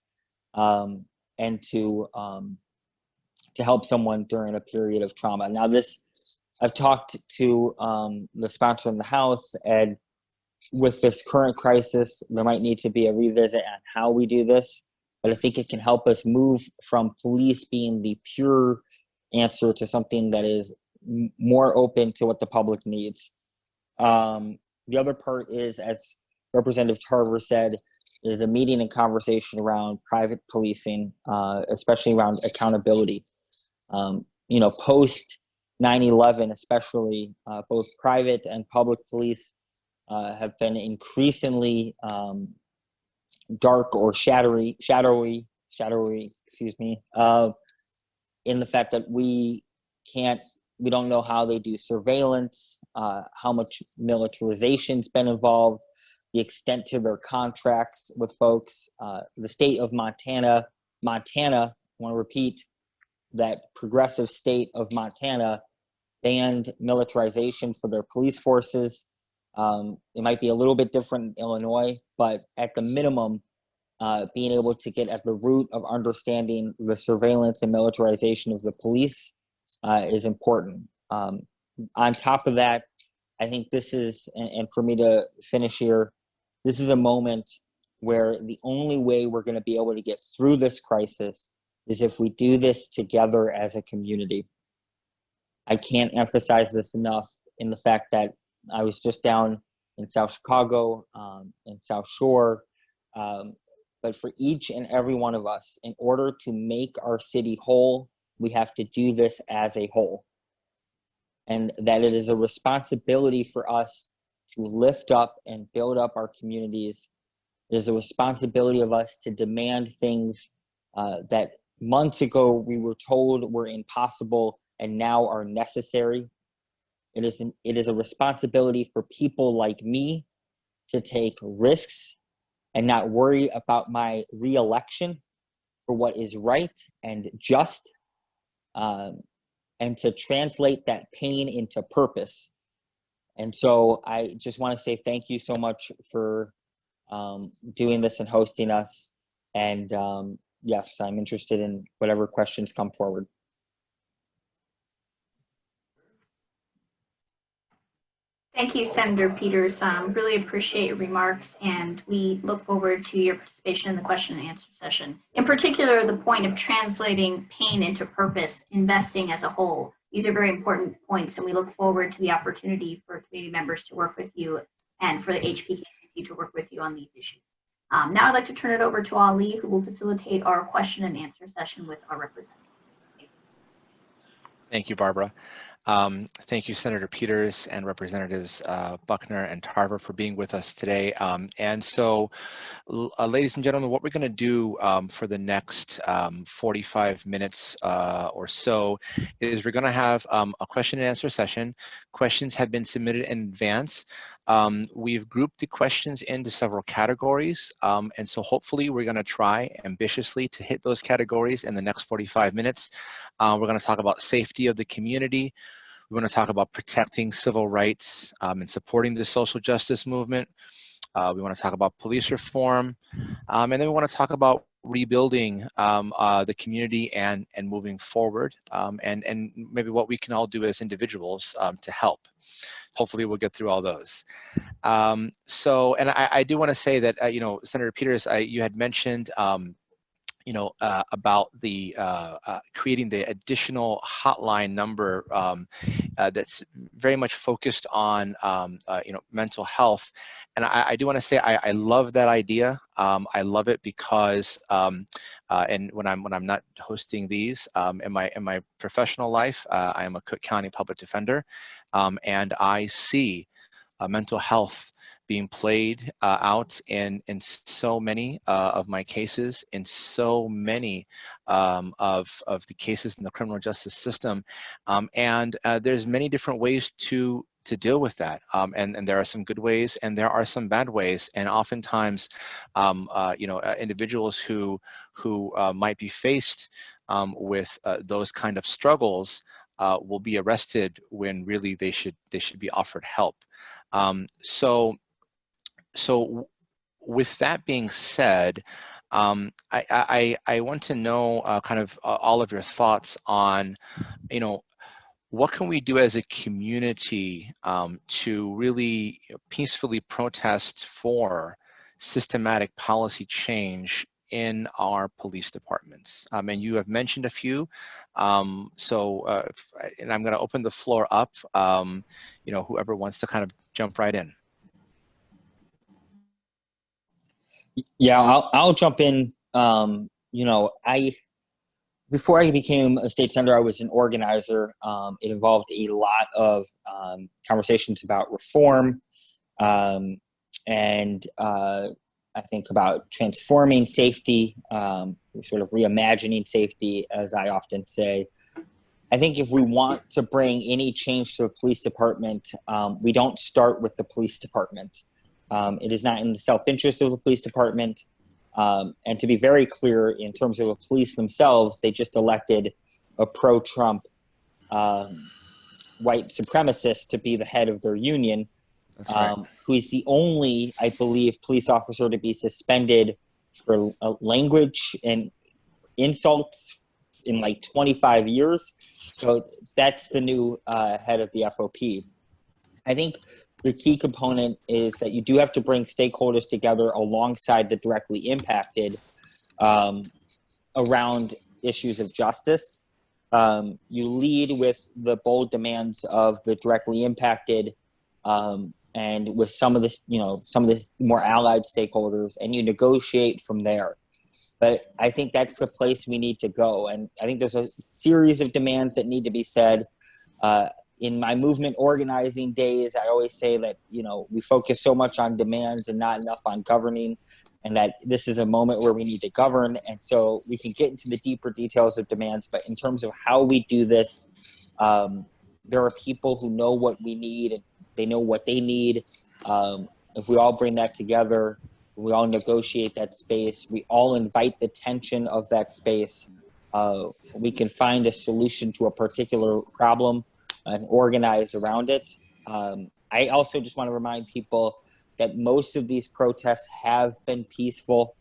and to help someone during a period of trauma. Now I've talked to the sponsor in the House, and with this current crisis, there might need to be a revisit on how we do this, but I think it can help us move from police being the pure answer to something that is more open to what the public needs. The other part is, as Representative Tarver said, is a meeting and conversation around private policing, especially around accountability. Post 9/11, especially, both private and public police have been increasingly dark or shadowy, in the fact that we don't know how they do surveillance, how much militarization's been involved, the extent to their contracts with folks. The state of Montana, I want to repeat, that progressive state of Montana banned militarization for their police forces. It might be a little bit different in Illinois, but at the minimum, being able to get at the root of understanding the surveillance and militarization of the police is important. On top of that, I think this is, and for me to finish here, this is a moment where the only way we're going to be able to get through this crisis is if we do this together as a community. I can't emphasize this enough in the fact that I was just down in South Chicago, in South Shore, but for each and every one of us, in order to make our city whole, we have to do this as a whole. And that it is a responsibility for us to lift up and build up our communities. It is a responsibility of us to demand things that months ago we were told were impossible and now are necessary. It is a responsibility for people like me to take risks and not worry about my re-election for what is right and just, and to translate that pain into purpose. And so I just want to say thank you so much for doing this and hosting us. And yes, I'm interested in whatever questions come forward.
Thank you, Senator Peters. Really appreciate your remarks, and we look forward to your participation in the question and answer session. In particular, the point of translating pain into purpose, investing as a whole. These are very important points, and we look forward to the opportunity for community members to work with you and for the HPKCC to work with you on these issues. Now I'd like to turn it over to Ali, who will facilitate our question and answer session with our representative.
Thank you, Barbara. Thank you, Senator Peters and Representatives Buckner and Tarver for being with us today. And so, ladies and gentlemen, what we're going to do for the next 45 minutes or so is we're going to have a question and answer session. Questions have been submitted in advance. We've grouped the questions into several categories, and so hopefully we're going to try ambitiously to hit those categories in the next 45 minutes. We're going to talk about safety of the community. We want to talk about protecting civil rights and supporting the social justice movement. We want to talk about police reform, and then we want to talk about rebuilding the community and moving forward, and maybe what we can all do as individuals to help. Hopefully we'll get through all those. So, and I do want to say that, you know, Senator Peters, you had mentioned, about the creating the additional hotline number that's very much focused on, mental health. And I do want to say I love that idea. I love it because, and when I'm not hosting these, in my professional life, I am a Cook County public defender, and I see mental health being played out in so many of my cases, in so many of the cases in the criminal justice system, and there's many different ways to deal with that, and there are some good ways and there are some bad ways, and oftentimes, individuals who might be faced with those kind of struggles will be arrested when really they should be offered help. So with that being said, I want to know kind of all of your thoughts on, what can we do as a community to really peacefully protest for systematic policy change in our police departments? And you have mentioned a few, and I'm going to open the floor up, whoever wants to kind of jump right in.
Yeah, I'll jump in. Before I became a state senator, I was an organizer. It involved a lot of conversations about reform, and I think about transforming safety, sort of reimagining safety, as I often say. I think if we want to bring any change to a police department, we don't start with the police department. It is not in the self-interest of the police department. And to be very clear, in terms of the police themselves, they just elected a pro-Trump white supremacist to be the head of their union, who is the only, I believe, police officer to be suspended for language and insults in like 25 years. So that's the new head of the FOP. I think the key component is that you do have to bring stakeholders together alongside the directly impacted around issues of justice. You lead with the bold demands of the directly impacted and with some of this, some of the more allied stakeholders, and you negotiate from there. But I think that's the place we need to go. And I think there's a series of demands that need to be said. In my movement organizing days, I always say that, we focus so much on demands and not enough on governing, and that this is a moment where we need to govern. And so we can get into the deeper details of demands, but in terms of how we do this, there are people who know what we need, and they know what they need. If we all bring that together, we all negotiate that space, we all invite the tension of that space, we can find a solution to a particular problem and organize around it. I also just want to remind people that most of these protests have been peaceful.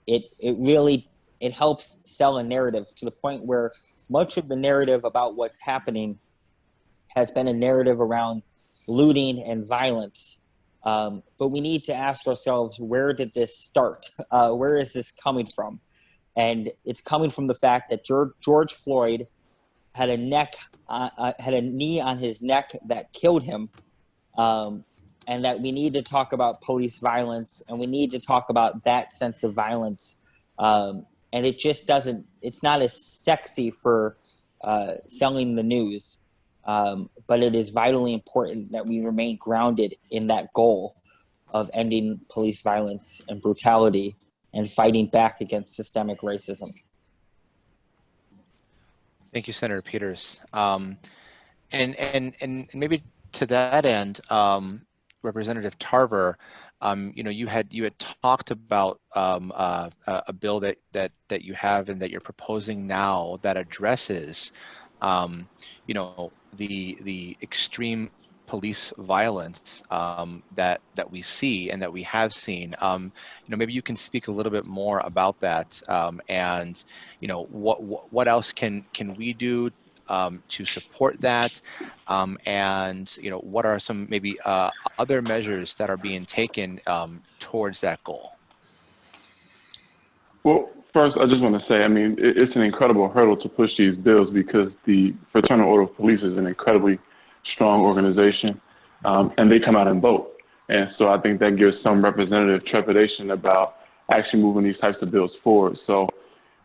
It helps sell a narrative to the point where much of the narrative about what's happening has been a narrative around looting and violence. But we need to ask ourselves, where did this start? Where is this coming from? And it's coming from the fact that George Floyd had a knee on his neck that killed him. And that we need to talk about police violence, and we need to talk about that sense of violence. And it just doesn't, it's not as sexy for selling the news, but it is vitally important that we remain grounded in that goal of ending police violence and brutality and fighting back against systemic racism.
Thank you, Senator Peters. And maybe to that end, Representative Tarver, you had talked about a bill that you have and that you're proposing now that addresses, the extreme police violence that we see and that we have seen. Maybe you can speak a little bit more about that, and what else can we do to support that, and what are some maybe other measures that are being taken towards that goal?
Well, first, I just want to say, I mean, it's an incredible hurdle to push these bills because the Fraternal Order of Police is an incredibly strong organization, and they come out and vote. And so I think that gives some representative trepidation about actually moving these types of bills forward. So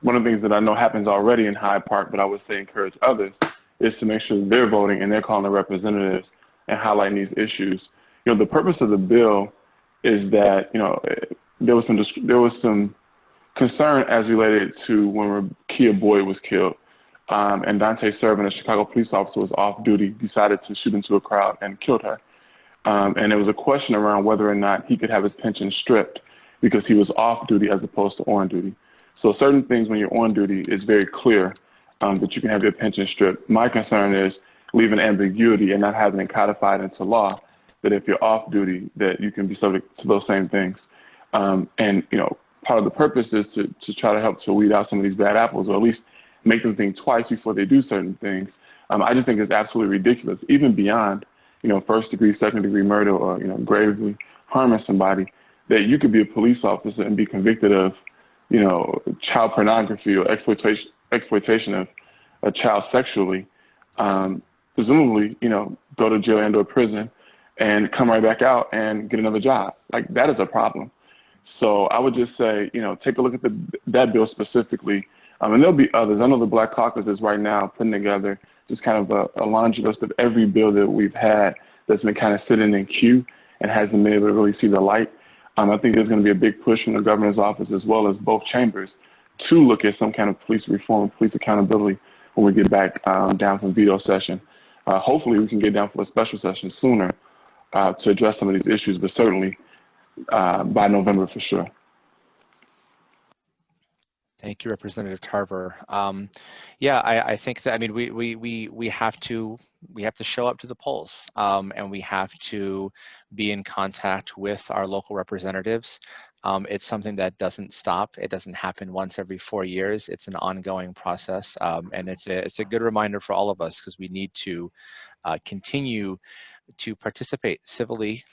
one of the things that I know happens already in Hyde Park, but I would say encourage others, is to make sure that they're voting and they're calling the representatives and highlighting these issues. The purpose of the bill is that, there was some concern as related to when Kia Boyd was killed, and Dante Servin, a Chicago police officer, was off duty, decided to shoot into a crowd and killed her. And there was a question around whether or not he could have his pension stripped because he was off duty as opposed to on duty. So certain things when you're on duty, it's very clear that you can have your pension stripped. My concern is leaving ambiguity and not having it codified into law that if you're off duty, that you can be subject to those same things. Part of the purpose is to try to help to weed out some of these bad apples, or at least make them think twice before they do certain things. I just think it's absolutely ridiculous, even beyond, first degree, second degree murder, or, gravely harming somebody, that you could be a police officer and be convicted of, child pornography or exploitation of a child sexually, presumably, go to jail and or prison and come right back out and get another job. Like, that is a problem. So I would just say, take a look at that bill specifically. And there'll be others. I know the Black Caucus is right now putting together just kind of a laundry list of every bill that we've had that's been kind of sitting in queue and hasn't been able to really see the light. I think there's going to be a big push from the governor's office as well as both chambers to look at some kind of police reform, police accountability when we get back down from veto session. Hopefully we can get down for a special session sooner to address some of these issues, but certainly by November for sure.
Thank you, Representative Tarver. Yeah, I think that, I mean, we have to show up to the polls, and we have to be in contact with our local representatives. It's something that doesn't stop. It doesn't happen once every 4 years. It's an ongoing process, and it's a good reminder for all of us, because we need to continue to participate civilly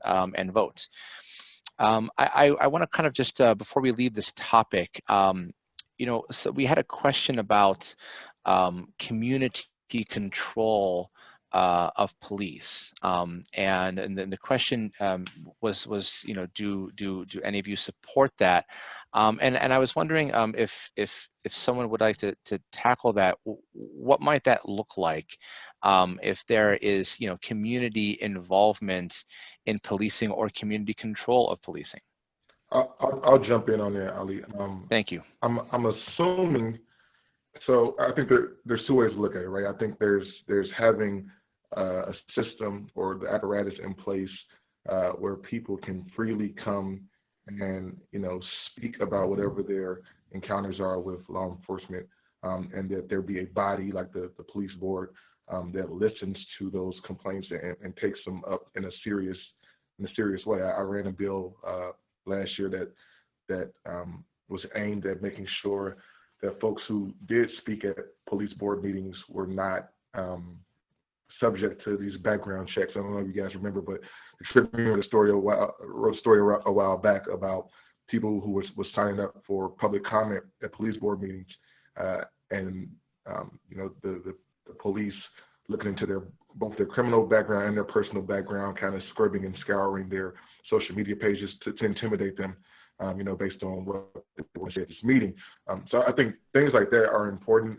and vote. I want to kind of just, before we leave this topic, so we had a question about community control of police, and then the question was, do any of you support that? And I was wondering if someone would like to tackle that, what might that look like if there is, community involvement in policing or community control of policing?
I'll jump in on there, Ali.
Thank you.
I'm assuming So I think there's two ways to look at it, right? I think there's having a system or the apparatus in place where people can freely come and, you know, speak about whatever their encounters are with law enforcement, and that there be a body like the police board that listens to those complaints and takes them up in a serious way. I ran a bill last year that was aimed at making sure that folks who did speak at police board meetings were not subject to these background checks. I don't know if you guys remember, but wrote a story a while back about people who was signing up for public comment at police board meetings, and you know, the police looking into both their criminal background and their personal background, kind of scrubbing and scouring their social media pages to intimidate them, you know, based on what they want to say at this meeting. So I think things like that are important.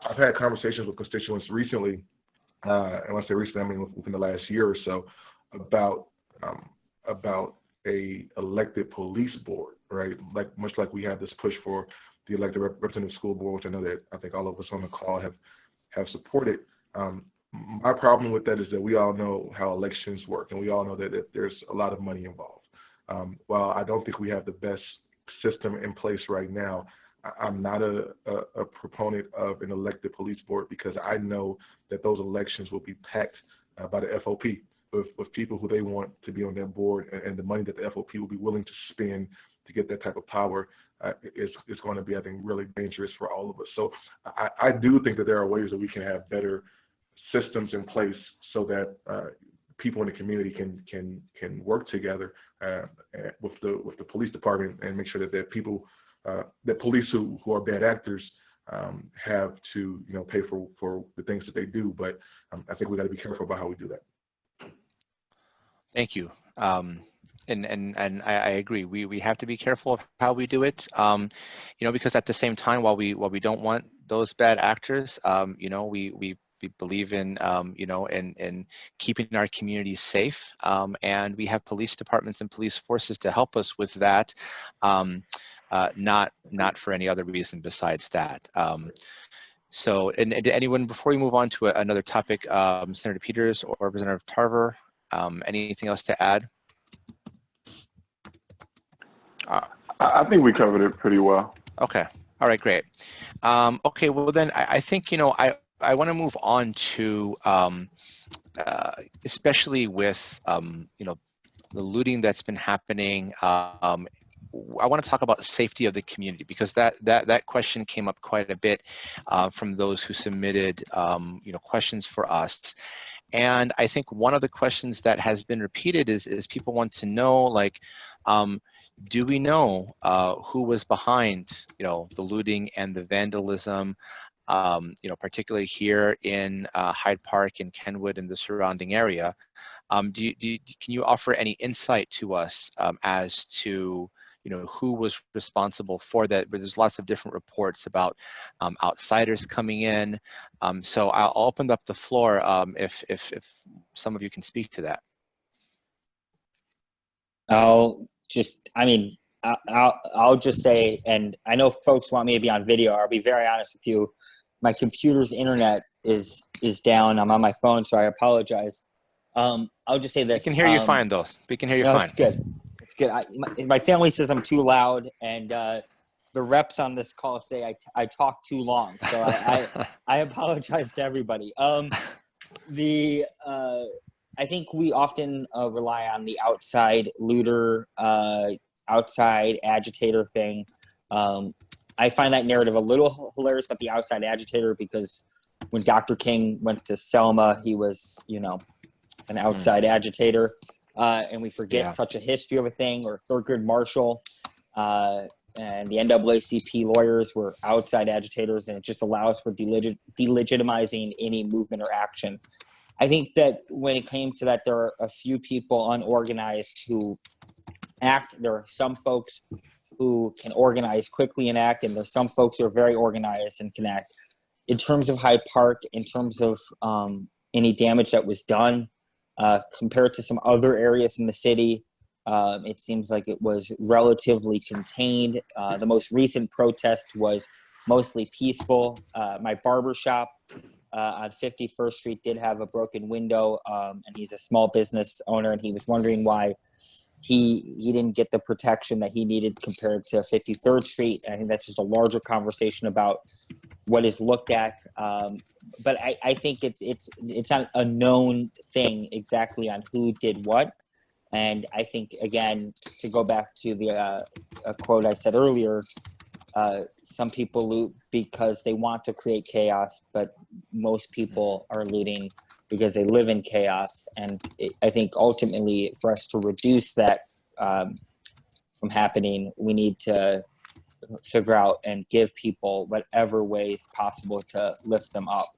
I've had conversations with constituents recently, and when I say recently, I mean within the last year or so, about a elected police board, right? Like much like we have this push for the elected representative school board, which I know that I think all of us on the call have supported. My problem with that is that we all know how elections work, and we all know that there's a lot of money involved. While I don't think we have the best system in place right now, I'm not a proponent of an elected police board, because I know that those elections will be packed by the FOP with people who they want to be on that board, and the money that the FOP will be willing to spend to get that type of power is going to be, I think, really dangerous for all of us. So I do think that there are ways that we can have better systems in place so that people in the community can work together with the police department and make sure that people that police who are bad actors have to, you know, pay for the things that they do. But I think we got to be careful about how we do that.
Thank you. And I agree. We have to be careful of how we do it. You know, because at the same time, while we don't want those bad actors, you know, we believe in you know, in keeping our communities safe, and we have police departments and police forces to help us with that. Not for any other reason besides that. So, and anyone, before we move on to another topic, Senator Peters or Representative Tarver, anything else to add?
I think we covered it pretty well.
Okay. All right, great. Okay, well then I think, you know, I want to move on to, especially with, you know, the looting that's been happening. I want to talk about the safety of the community, because that question came up quite a bit from those who submitted, you know, questions for us. And I think one of the questions that has been repeated is people want to know, like, do we know who was behind, you know, the looting and the vandalism, you know, particularly here in Hyde Park and Kenwood and the surrounding area? Can you offer any insight to us as to, you know, who was responsible for that? But there's lots of different reports about outsiders coming in. So I'll open up the floor if some of you can speak to that.
I'll just say, and I know folks want me to be on video. I'll be very honest with you. My computer's internet is down. I'm on my phone, so I apologize. I'll just say this.
We can hear you fine, though. We can hear you fine.
It's good. It's good. My family says I'm too loud, and the reps on this call say I talk too long. So I apologize to everybody. I think we often rely on the outside looter, outside agitator thing. I find that narrative a little hilarious about the outside agitator, because when Dr. King went to Selma, he was, you know, an outside agitator. And we forget such a history of a thing. Or Thurgood Marshall and the NAACP lawyers were outside agitators, and it just allows for delegitimizing any movement or action. I think that when it came to that, there are a few people unorganized who act. There are some folks who can organize quickly and act, and there's some folks who are very organized and can act. In terms of Hyde Park, in terms of any damage that was done, compared to some other areas in the city, it seems like it was relatively contained. The most recent protest was mostly peaceful. My barber shop on 51st Street did have a broken window, and he's a small business owner, and he was wondering why he didn't get the protection that he needed compared to 53rd Street. I think that's just a larger conversation about what is looked at. But I think it's not a known thing exactly on who did what. And I think, again, to go back to the a quote I said earlier, some people loot because they want to create chaos, but most people are looting because they live in chaos. And I think ultimately for us to reduce that from happening, we need to figure out and give people whatever ways possible to lift them up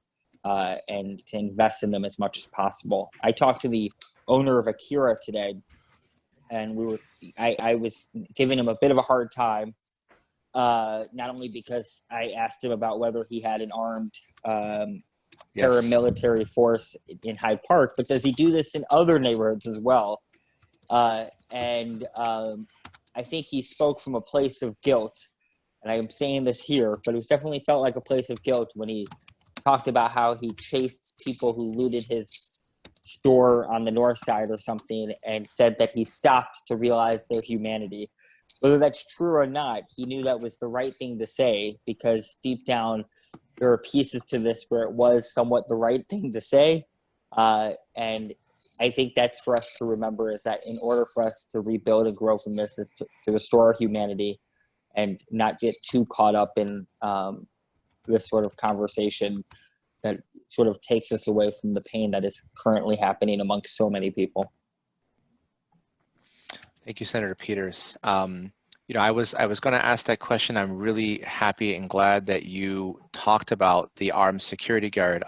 and to invest in them as much as possible. I talked to the owner of Akira today, and I was giving him a bit of a hard time, not only because I asked him about whether he had an armed paramilitary force in Hyde Park, but does he do this in other neighborhoods as well? And I think he spoke from a place of guilt, and I am saying this here, but it definitely felt like a place of guilt when he talked about how he chased people who looted his store on the north side or something, and said that he stopped to realize their humanity. Whether that's true or not, he knew that was the right thing to say, because deep down there are pieces to this where it was somewhat the right thing to say. And I think that's for us to remember, is that in order for us to rebuild and grow from this, is to restore our humanity and not get too caught up in this sort of conversation that sort of takes us away from the pain that is currently happening amongst so many people.
Thank you, Senator Peters. I was going to ask that question. I'm really happy and glad that you talked about the armed security guard,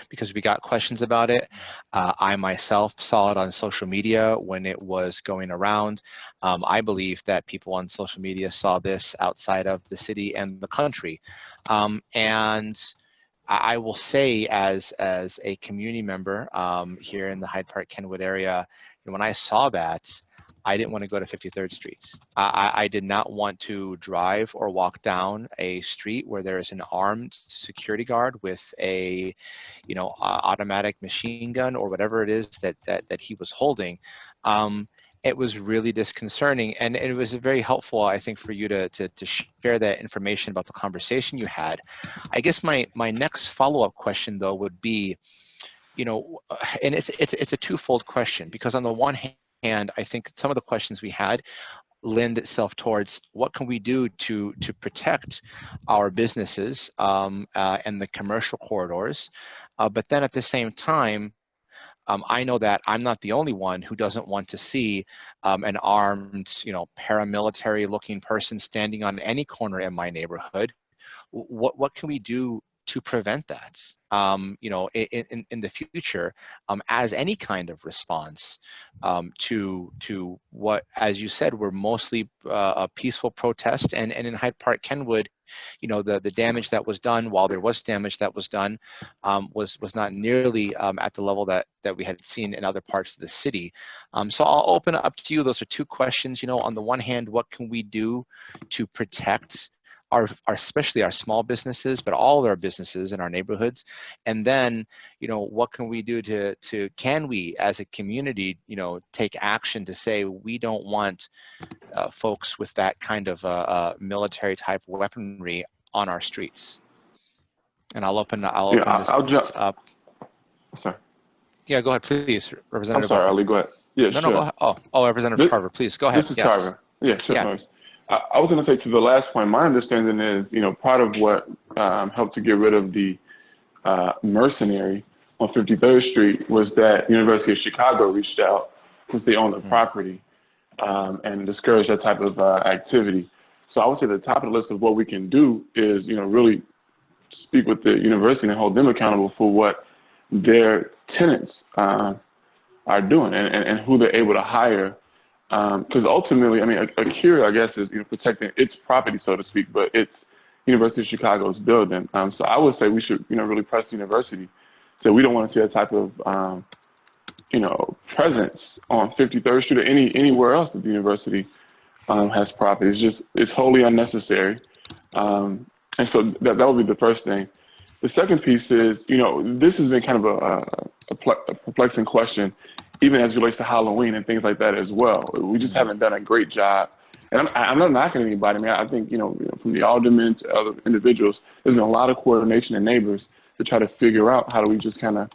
because we got questions about it. I myself saw it on social media when it was going around. I believe that people on social media saw this outside of the city and the country. And I will say, as a community member here in the Hyde Park-Kenwood area, when I saw that, I didn't want to go to 53rd Street. I did not want to drive or walk down a street where there is an armed security guard with a, automatic machine gun or whatever it is that he was holding. It was really disconcerting, and it was very helpful, I think, for you to share that information about the conversation you had. I guess my next follow-up question, though, would be, and it's a twofold question, because on the one hand, I think some of the questions we had lend itself towards what can we do to protect our businesses and the commercial corridors, but then at the same time, I know that I'm not the only one who doesn't want to see an armed, paramilitary-looking person standing on any corner in my neighborhood. What can we do to prevent that, in the future, as any kind of response to what, as you said, were mostly a peaceful protest, and in Hyde Park-Kenwood, the damage that was done, while there was damage that was done, was not nearly at the level that we had seen in other parts of the city. So I'll open it up to you. Those are two questions. On the one hand, what can we do to protect especially our small businesses, but all of our businesses in our neighborhoods? And then, what can we do can we as a community, take action to say we don't want folks with that kind of military type weaponry on our streets? And I'll open this up.
Sorry.
Yeah, go ahead, please, Representative.
I'm sorry, Ali, go ahead. Yeah,
no,
sure.
No, go ahead. Oh, Representative Tarver, please, go ahead.
This is Tarver. Yeah, sure. Yeah. Nice. I was going to say, to the last point, my understanding is, part of what helped to get rid of the mercenary on 53rd Street was that University of Chicago reached out, since they own the property, and discouraged that type of activity. So I would say the top of the list of what we can do is, really speak with the university and hold them accountable for what their tenants are doing and who they're able to hire. Because ultimately, Akira, I guess, is protecting its property, so to speak, but it's University of Chicago's building. So I would say we should, really press the university. So we don't want to see that type of, presence on 53rd Street or anywhere else that the university has property. It's wholly unnecessary. And And so that would be the first thing. The second piece is, this has been kind of a perplexing question, even as it relates to Halloween and things like that as well. We just haven't done a great job. And I'm not knocking anybody. I mean, I think, from the aldermen to other individuals, there's been a lot of coordination in neighbors to try to figure out how do we just kind of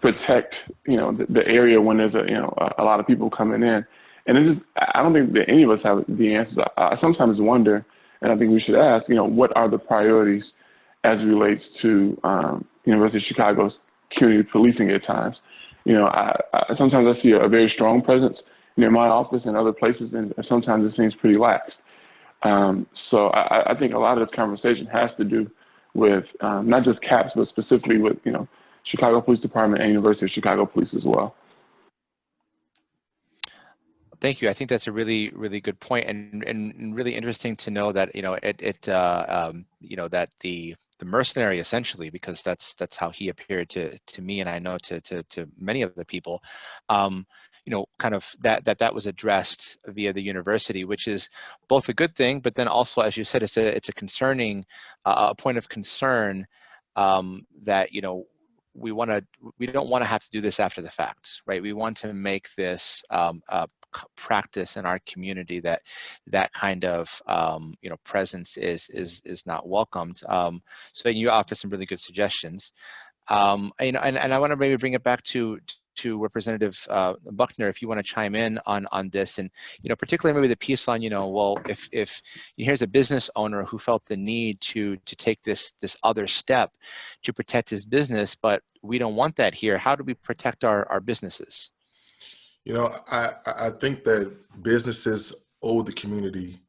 protect, the area when there's a lot of people coming in. And I don't think that any of us have the answers. I sometimes wonder, and I think we should ask, what are the priorities as it relates to University of Chicago's community policing at times? Sometimes I see a very strong presence near my office and other places, and sometimes it seems pretty lax. So I think a lot of this conversation has to do with not just CAPS, but specifically with, Chicago Police Department and University of Chicago Police as well.
Thank you. I think that's a really, really good point, and really interesting to know that that the mercenary, essentially, because that's how he appeared to me, and I know to many of the people, kind of that was addressed via the university, which is both a good thing, but then also, as you said, it's a concerning a point of concern that we don't want to have to do this after the fact, right? We want to make this a practice in our community that kind of presence is not welcomed. So you offer some really good suggestions, and I want to maybe bring it back to Representative Buckner, if you want to chime in on this, and particularly maybe the piece on well, if here's a business owner who felt the need to take this other step to protect his business, but we don't want that here. How do we protect our businesses?
I think that businesses owe the community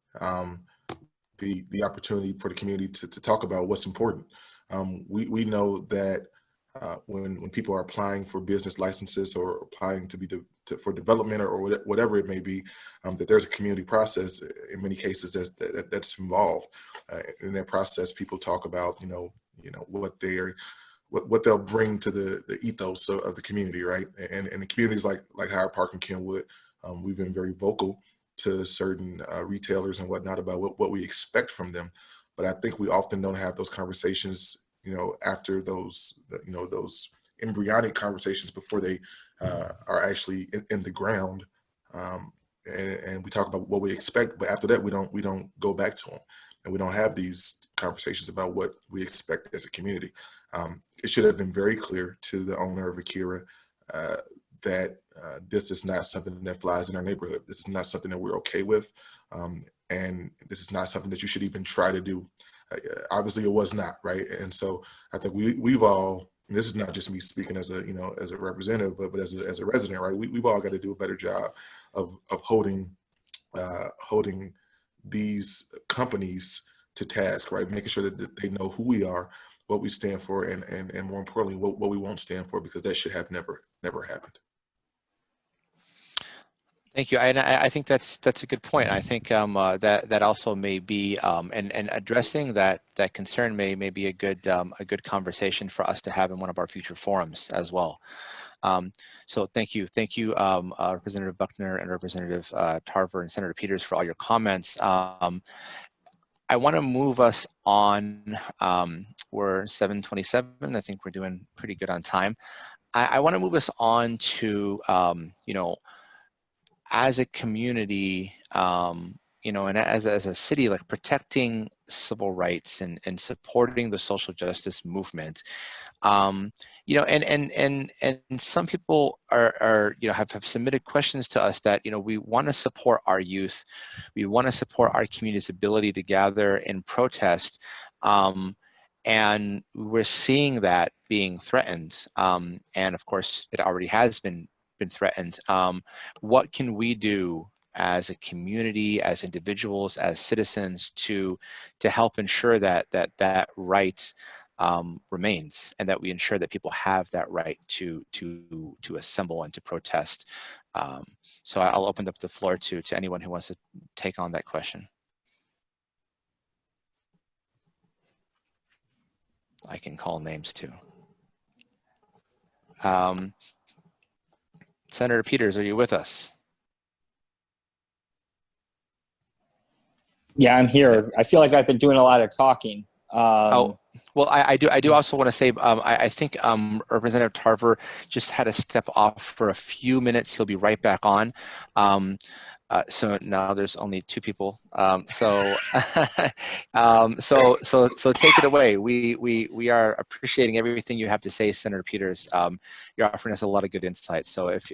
the opportunity for the community to talk about what's important. We know that when people are applying for business licenses or applying for development or whatever it may be, that there's a community process in many cases that's involved. In that process, people talk about what they'll bring to the ethos of the community, right? And the communities like Hyde Park and Kenwood, we've been very vocal to certain retailers and whatnot about what we expect from them. But I think we often don't have those conversations, after those embryonic conversations before they are actually in the ground. And we talk about what we expect, but after that, we don't go back to them, and we don't have these conversations about what we expect as a community. It should have been very clear to the owner of Akira that this is not something that flies in our neighborhood. This is not something that we're okay with, and this is not something that you should even try to do. Obviously, it was not, right? And so I think we've all, and this is not just me speaking as a as a representative, but as a resident, right? We've all got to do a better job of holding these companies to task, right? Making sure that they know who we are, what we stand for, and more importantly, what we won't stand for, because that should have never happened.
Thank you, and I think that's a good point. I think that also may be and addressing that concern may be a good conversation for us to have in one of our future forums as well. So thank you, Representative Buckner and Representative Tarver and Senator Peters for all your comments. I want to move us on. We're 7:27. I think we're doing pretty good on time. I want to move us on to as a community, and as a city, like protecting civil rights and supporting the social justice movement. And some people are have submitted questions to us that we want to support our youth, we want to support our community's ability to gather and protest, and we're seeing that being threatened, and of course it already has been threatened. What can we do as a community, as individuals, as citizens to help ensure that right remains, and that we ensure that people have that right to assemble and to protest? So I'll open up the floor to anyone who wants to take on that question. I can call names too. Senator Peters, are you with us?
Yeah, I'm here. I feel like I've been doing a lot of talking.
Oh, well, I do also want to say, I think Representative Tarver just had to step off for a few minutes. He'll be right back on. So now there's only two people. So take it away. We are appreciating everything you have to say, Senator Peters. You're offering us a lot of good insight. So if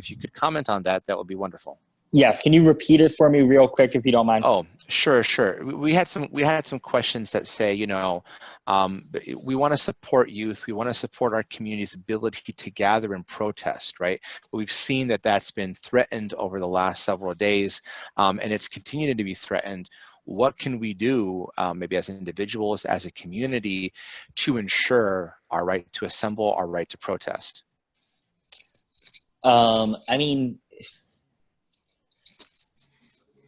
you could comment on that, that would be wonderful.
Yes, can you repeat it for me real quick if you don't mind?
Oh, sure. We had some questions that say, we want to support youth. We want to support our community's ability to gather and protest, right? But we've seen that that's been threatened over the last several days, and it's continuing to be threatened. What can we do, maybe as individuals, as a community, to ensure our right to assemble, our right to protest?
I mean,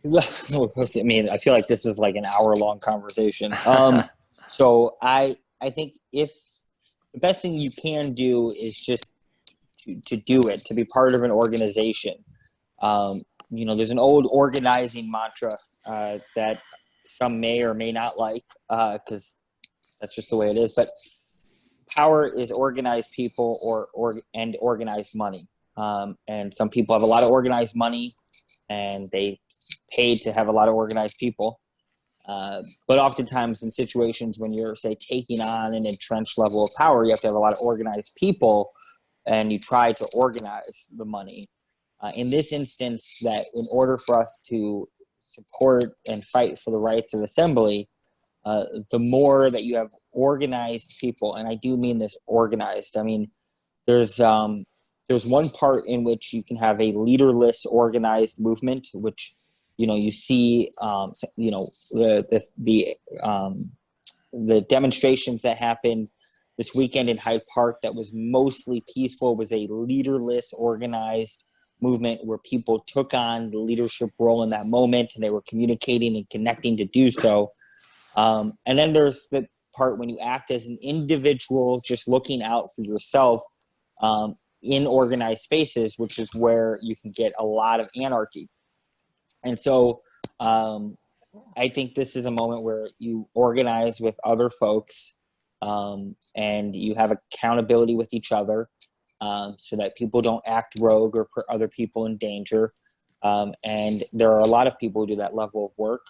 I feel like this is like an hour-long conversation. So I think if the best thing you can do is just to do it, to be part of an organization. There's an old organizing mantra that some may or may not like, because that's just the way it is. But power is organized people and organized money. And some people have a lot of organized money, and they paid to have a lot of organized people. But oftentimes in situations when you're, say, taking on an entrenched level of power, you have to have a lot of organized people, and you try to organize the money. In this instance, that in order for us to support and fight for the rights of assembly, the more that you have organized people, and I do mean this organized, I mean, there's one part in which you can have a leaderless organized movement, which you see, the demonstrations that happened this weekend in Hyde Park that was mostly peaceful was a leaderless organized movement where people took on the leadership role in that moment, and they were communicating and connecting to do so. And then there's the part when you act as an individual, just looking out for yourself in organized spaces, which is where you can get a lot of anarchy. And so I think this is a moment where you organize with other folks, and you have accountability with each other, so that people don't act rogue or put other people in danger. And there are a lot of people who do that level of work.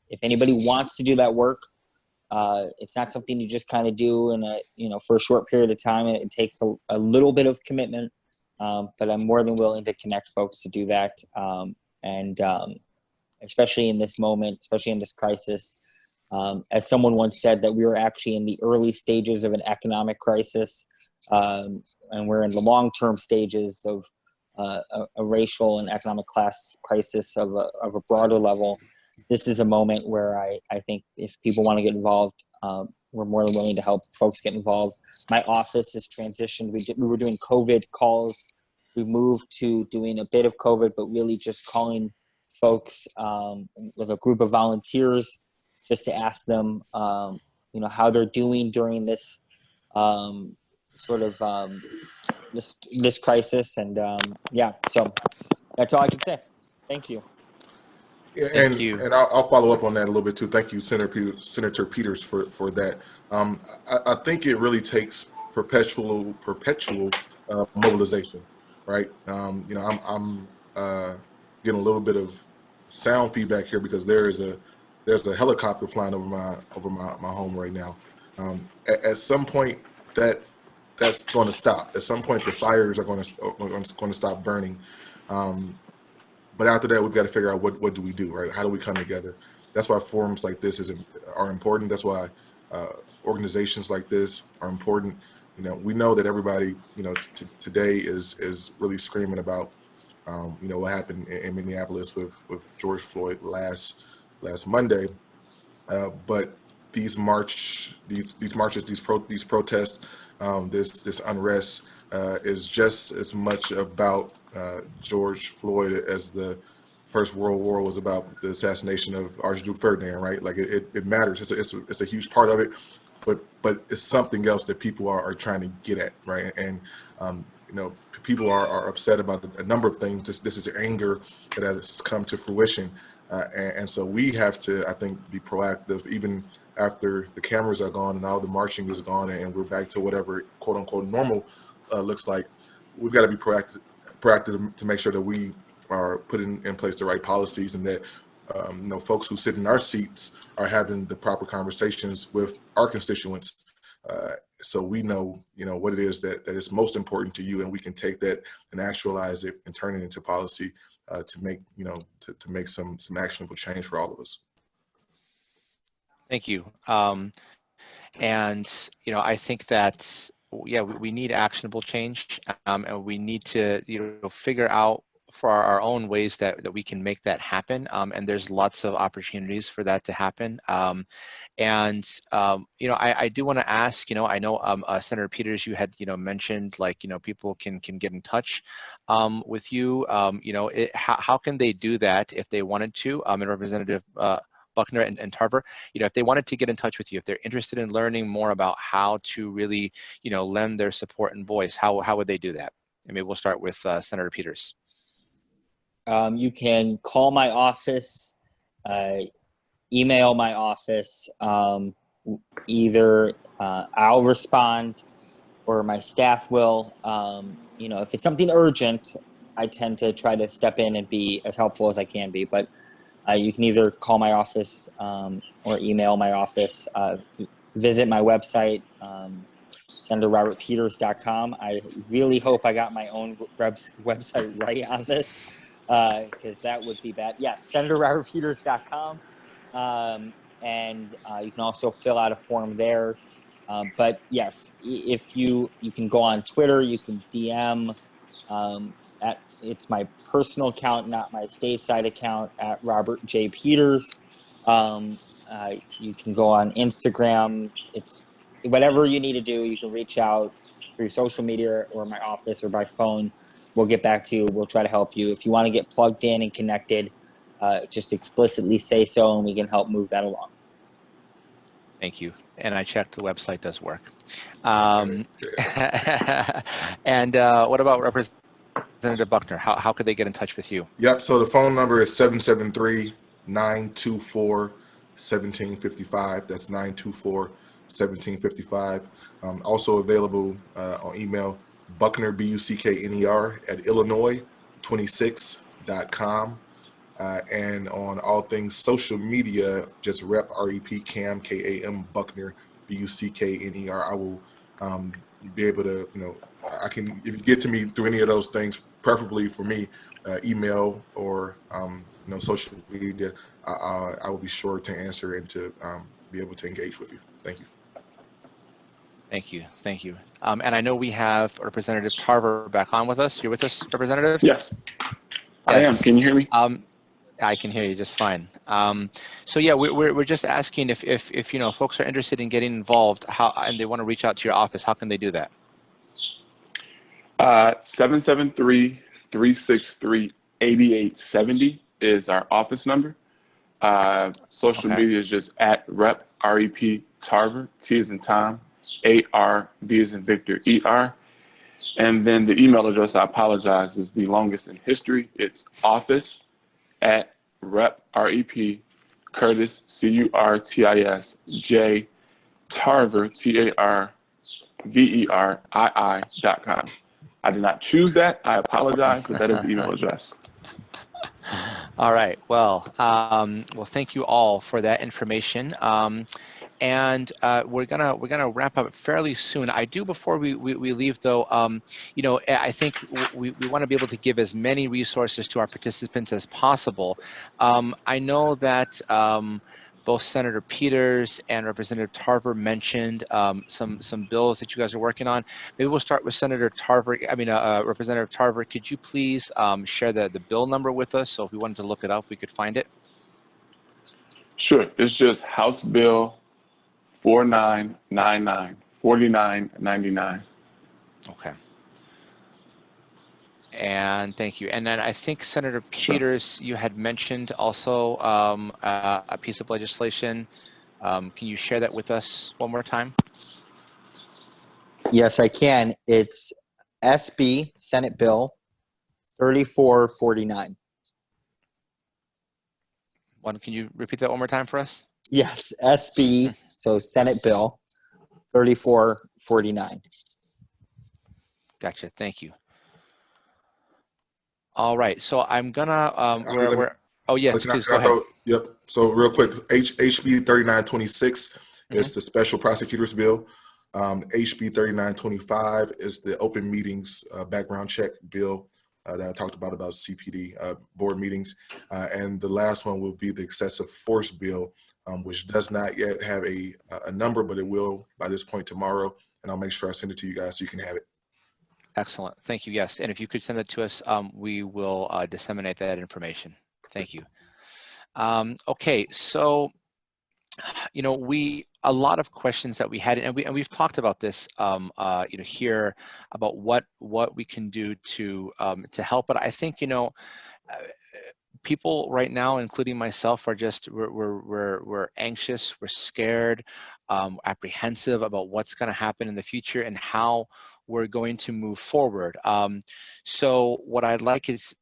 If anybody wants to do that work, it's not something you just kind of do for a short period of time. It takes a little bit of commitment, but I'm more than willing to connect folks to do that. And especially in this moment, especially in this crisis, as someone once said, that we are actually in the early stages of an economic crisis, and we're in the long-term stages of a racial and economic class crisis of a broader level. This is a moment where I think if people want to get involved, we're more than willing to help folks get involved. My office has transitioned. We were doing COVID calls. We moved to doing a bit of COVID, but really just calling folks with a group of volunteers just to ask them, how they're doing during this this crisis. And so that's all I can say. Thank you.
Yeah,
Thank you.
And I'll follow up on that a little bit too. Thank you, Senator Peters, for that. I think it really takes perpetual mobilization, right? I'm getting a little bit of sound feedback here because there's a helicopter flying over my home right now. At some point that's going to stop. At some point the fires are going to stop burning. But after that, we've got to figure out what do we do, right? How do we come together? That's why forums like this are important. That's why organizations like this are important. We know that everybody, today is really screaming about, what happened in Minneapolis with George Floyd last Monday. But these marches, these protests, this unrest is just as much about George Floyd as the First World War was about the assassination of Archduke Ferdinand, right? Like it matters. It's a huge part of it, but it's something else that people are trying to get at, right? And people are upset about a number of things. This is anger that has come to fruition, And so we have to, I think, be proactive even after the cameras are gone and all the marching is gone and we're back to whatever quote unquote normal looks like. We've got to be proactive to make sure that we are putting in place the right policies and that folks who sit in our seats are having the proper conversations with our constituents, so we know what it is that is most important to you, and we can take that and actualize it and turn it into policy to make to make some actionable change for all of us.
Thank you. And I think that we need actionable change, and we need to figure out for our own ways that we can make that happen. And there's lots of opportunities for that to happen. I do want to ask, I know Senator Peters, you had mentioned people can get in touch with you. How can they do that if they wanted to? And Representative Buckner and Tarver, if they wanted to get in touch with you, if they're interested in learning more about how to really lend their support and voice, how would they do that? And maybe we'll start with Senator Peters.
You can call my office, email my office. Either I'll respond or my staff will. If it's something urgent, I tend to try to step in and be as helpful as I can be. But you can either call my office or email my office. Visit my website, SenatorRobertPeters.com. I really hope I got my own website right on this, because that would be bad. Yes, SenatorRobertPeters.com. And you can also fill out a form there. But yes, if you can go on Twitter, you can DM it's my personal account, not my stateside account, at Robert J. Peters. You can go on Instagram. It's whatever you need to do. You can reach out through social media or my office or by phone. We'll get back to you. We'll try to help you. If you want to get plugged in and connected, just explicitly say so, and we can help move that along.
Thank you. And I checked, the website does work. And what about Representative Buckner? How could they get in touch with you?
Yep. So the phone number is 773-924-1755. That's 924-1755. Also available on email, Buckner, Buckner at Illinois26.com. And on all things social media, just rep REP Cam, KAM, Buckner, BUCKNER. I will be able to, I can, if you get to me through any of those things, preferably for me, email or, social media, I will be sure to answer and to be able to engage with you. Thank you.
Thank you. Thank you. And I know we have Representative Tarver back on with us. You're with us, Representative?
Yes, I am. Can you hear me?
I can hear you just fine. So yeah, we're just asking if folks are interested in getting involved, and they want to reach out to your office, how can they do that?
773-363-8870 is our office number. Social media is just at Rep Tarver, T as in Tom, AR, V as in Victor, ER. And then the email address, I apologize, is the longest in history. It's office@Rep Curtis, CURTIS, J, Tarver, TARVERII.com. I did not choose that. I apologize, but that is the email address.
All right. Well, thank you all for that information. And we're gonna wrap up fairly soon. I do, before we leave though, I think we want to be able to give as many resources to our participants as possible. I know that both Senator Peters and Representative Tarver mentioned some bills that you guys are working on. Maybe we'll start with Senator Tarver. Representative Tarver, could you please share the bill number with us? So if we wanted to look it up, we could find it.
Sure. It's just House Bill 4999, 4999.
Okay. And thank you. And then I think Senator Peters, you had mentioned also a piece of legislation. Can you share that with us one more time?
Yes, I can. It's SB, Senate Bill 3449.
Can you repeat that one more time for us?
Yes, SB, so Senate Bill 3449.
Gotcha. Thank you. All right. So I'm gonna oh yes, please go ahead.
Yep. So real quick, HB 3926 is the Special Prosecutors Bill. HB 3925 is the Open Meetings Background Check Bill that I talked about CPD board meetings. And the last one will be the Excessive Force Bill, which does not yet have a number, but it will by this point tomorrow. And I'll make sure I send it to you guys so you can have it.
Excellent. Thank you. Yes. And if you could send it to us, we will disseminate that information. Thank you. Okay. So, you know, a lot of questions that we had, and we've talked about this, you know, here about what we can do to help. But I think, you know, people right now, including myself, are just we're anxious, we're scared, apprehensive about what's going to happen in the future and how we're going to move forward. So what I'd like is,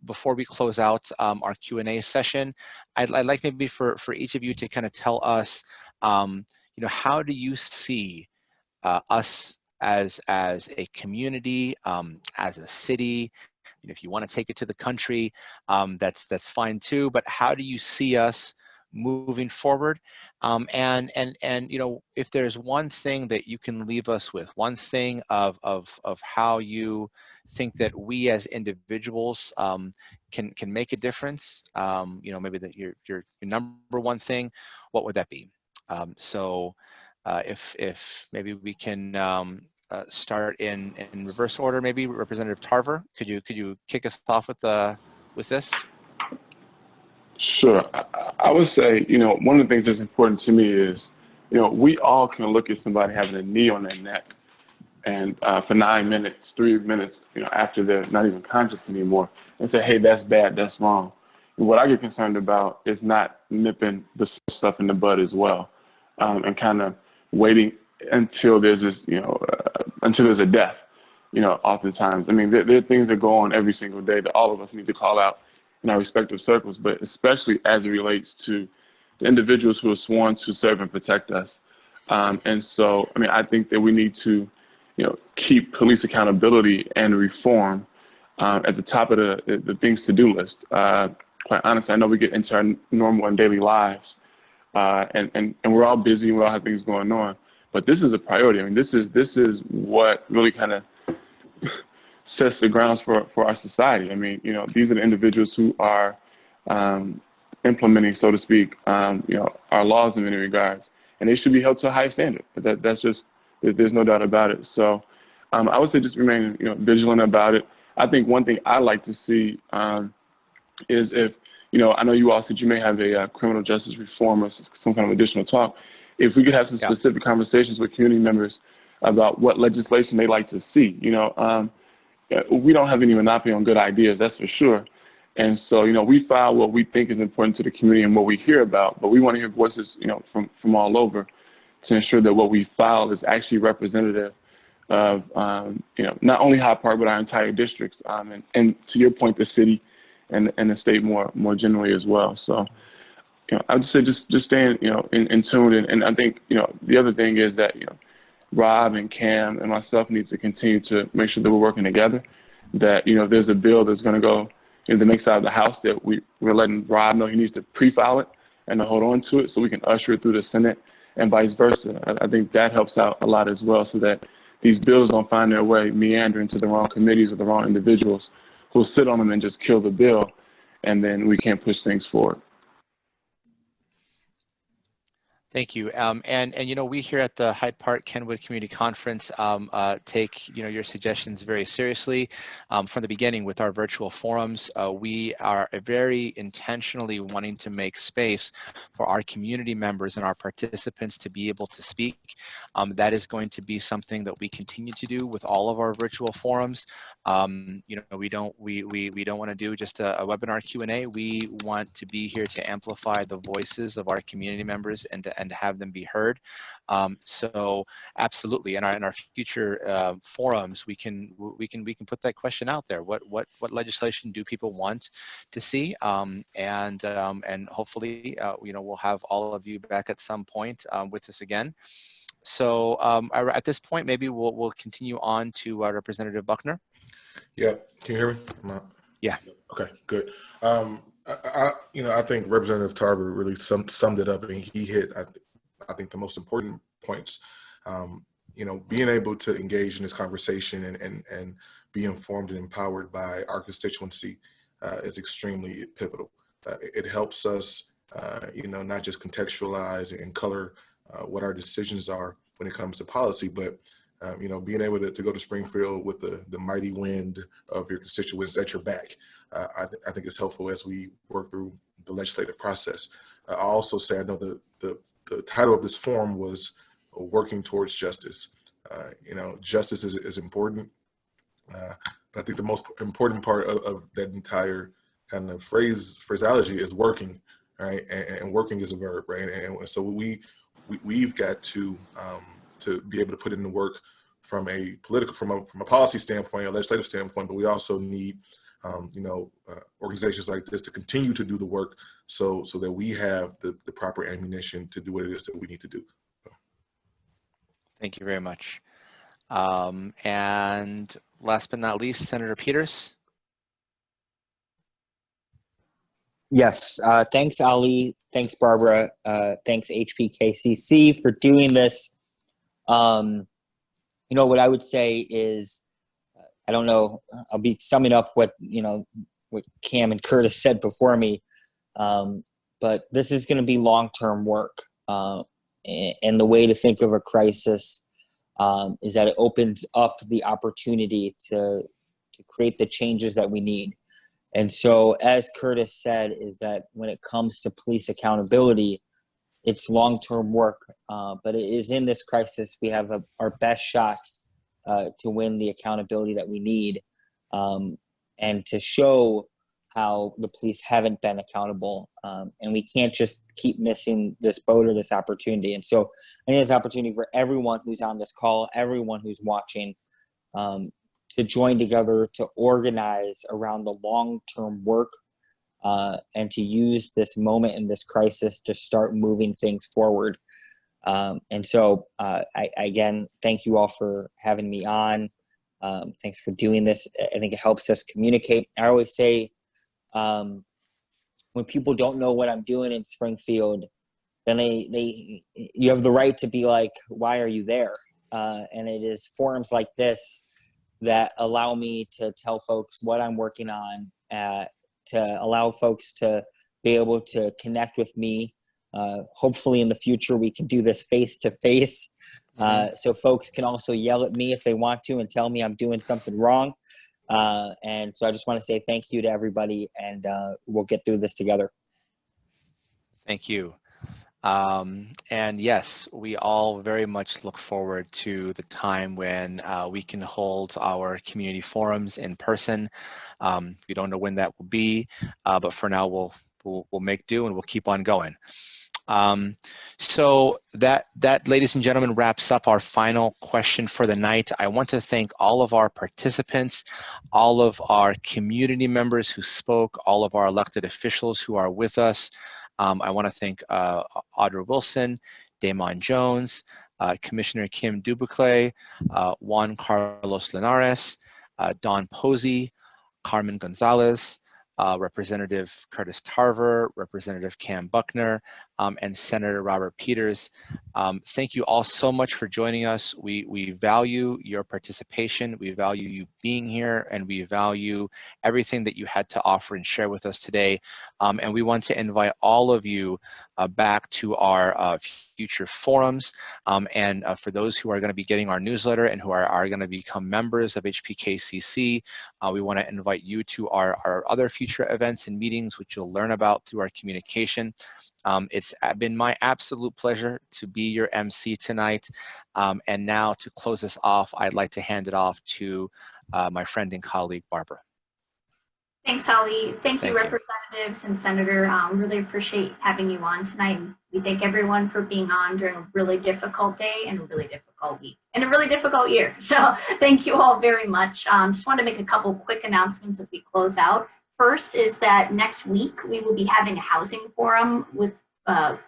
before we close out our Q&A session, I'd like maybe for each of you to kind of tell us, you know, how do you see us as a community, as a city? You know, if you want to take it to the country, that's fine too. But how do you see us moving forward? And you know, if there's one thing that you can leave us with, one thing of how you think that we as individuals can make a difference, you know, maybe that your number one thing, what would that be? So if maybe we can start in reverse order, maybe Representative Tarver, could you kick us off with this?
Sure. I would say, you know, one of the things that's important to me is, you know, we all can look at somebody having a knee on their neck and for 9 minutes, 3 minutes, you know, after they're not even conscious anymore, and say, hey, that's bad, that's wrong. And what I get concerned about is not nipping the stuff in the bud as well, and kind of waiting until there's this, you know, until there's a death, you know, oftentimes. I mean, there are things that go on every single day that all of us need to call out in our respective circles, but especially as it relates to the individuals who are sworn to serve and protect us. And so, I mean, I think that we need to, you know, keep police accountability and reform at the top of the things to do list. Quite honestly, I know we get into our normal and daily lives, and we're all busy and we all have things going on, but this is a priority. I mean, this is what really kind of sets the grounds for our society. I mean, you know, these are the individuals who are implementing, so to speak, you know, our laws in many regards, and they should be held to a high standard. But that's just, there's no doubt about it. So I would say just remain, you know, vigilant about it. I think one thing I like to see is if, you know, I know you all said you may have a criminal justice reform or some kind of additional talk. If we could have some specific conversations with community members about what legislation they like to see, you know, we don't have any monopoly on good ideas, that's for sure. And so, you know, we file what we think is important to the community and what we hear about, but we want to hear voices, you know, from all over to ensure that what we file is actually representative of, you know, not only Hyde Park, but our entire districts, and to your point, the city and the state more generally as well. So, you know, I would say just staying, you know, in tune. And I think, you know, the other thing is that, you know, Rob and Cam and myself need to continue to make sure that we're working together, that, you know, if there's a bill that's going to go in the next side of the House, that we're letting Rob know he needs to pre-file it and to hold on to it so we can usher it through the Senate and vice versa. I think that helps out a lot as well, so that these bills don't find their way meandering to the wrong committees or the wrong individuals who'll sit on them and just kill the bill, and then we can't push things forward.
Thank you. And you know, we here at the Hyde Park-Kenwood Community Conference take, you know, your suggestions very seriously. From the beginning with our virtual forums, we are very intentionally wanting to make space for our community members and our participants to be able to speak. That is going to be something that we continue to do with all of our virtual forums. You know, we don't want to do just a webinar Q&A. We want to be here to amplify the voices of our community members and to and to have them be heard. So absolutely, in our future forums, we can put that question out there. What legislation do people want to see? And hopefully, we'll have all of you back at some point with us again. So at this point, maybe we'll continue on to Representative Buckner.
Yeah, can you hear me?
Yeah.
Okay, good. I think Representative Tarver really summed it up, and he hit, I think, the most important points. Being able to engage in this conversation and be informed and empowered by our constituency is extremely pivotal. It helps us, not just contextualize and color what our decisions are when it comes to policy, but being able to go to Springfield with the mighty wind of your constituents at your back, I think is helpful as we work through the legislative process. I also say, I know the title of this forum was Working Towards Justice. Justice is important, but I think the most important part of that entire kind of phraseology is working, right? And working is a verb, right? And so we've got to be able to put in the work from a policy standpoint, a legislative standpoint, but we also need organizations like this to continue to do the work so that we have the proper ammunition to do what it is that we need to do.
Thank you very much. And last but not least, Senator Peters.
Yes, thanks, Ali. Thanks, Barbara. Thanks, HPKCC, for doing this. What I would say is, I don't know, I'll be summing up what Cam and Curtis said before me, but this is going to be long-term work. And the way to think of a crisis is that it opens up the opportunity to create the changes that we need. And so, as Curtis said, is that when it comes to police accountability, it's long-term work, but it is in this crisis we have our best shot to win the accountability that we need, and to show how the police haven't been accountable. And we can't just keep missing this boat or this opportunity. And so I think it's an opportunity for everyone who's on this call, everyone who's watching, to join together, to organize around the long-term work, and to use this moment in this crisis to start moving things forward. And so I again, thank you all for having me on. Thanks for doing this. I think it helps us communicate. I always say, when people don't know what I'm doing in Springfield, then you have the right to be like, why are you there? And it is forums like this that allow me to tell folks what I'm working on, to allow folks to be able to connect with me. Hopefully in the future we can do this face to face, so folks can also yell at me if they want to and tell me I'm doing something wrong. And so I just want to say thank you to everybody, and we'll get through this together.
Thank you. And yes, we all very much look forward to the time when we can hold our community forums in person. We don't know when that will be, but for now we'll make do and we'll keep on going. So that, ladies and gentlemen, wraps up our final question for the night. I want to thank all of our participants, all of our community members who spoke, all of our elected officials who are with us. I want to thank Audra Wilson, Damon Jones, Commissioner Kim Dubuclet, Juan Carlos Linares, Don Posey, Carmen Gonzalez, Representative Curtis Tarver, Representative Cam Buckner, and Senator Robert Peters. Thank you all so much for joining us. We value your participation, we value you being here, and we value everything that you had to offer and share with us today. And we want to invite all of you back to our future forums. And for those who are going to be getting our newsletter and who are going to become members of HPKCC, we want to invite you to our other future events and meetings, which you'll learn about through our communication. It's been my absolute pleasure to be your MC tonight. And now to close this off, I'd like to hand it off to my friend and colleague, Barbara.
Thanks, Ali. Thank you, Representatives and Senator. Really appreciate having you on tonight. We We thank everyone for being on during a really difficult day and a really difficult week and a really difficult year. So thank you all very much. Just want to make a couple quick announcements as we close out. First is that next week we will be having a housing forum with a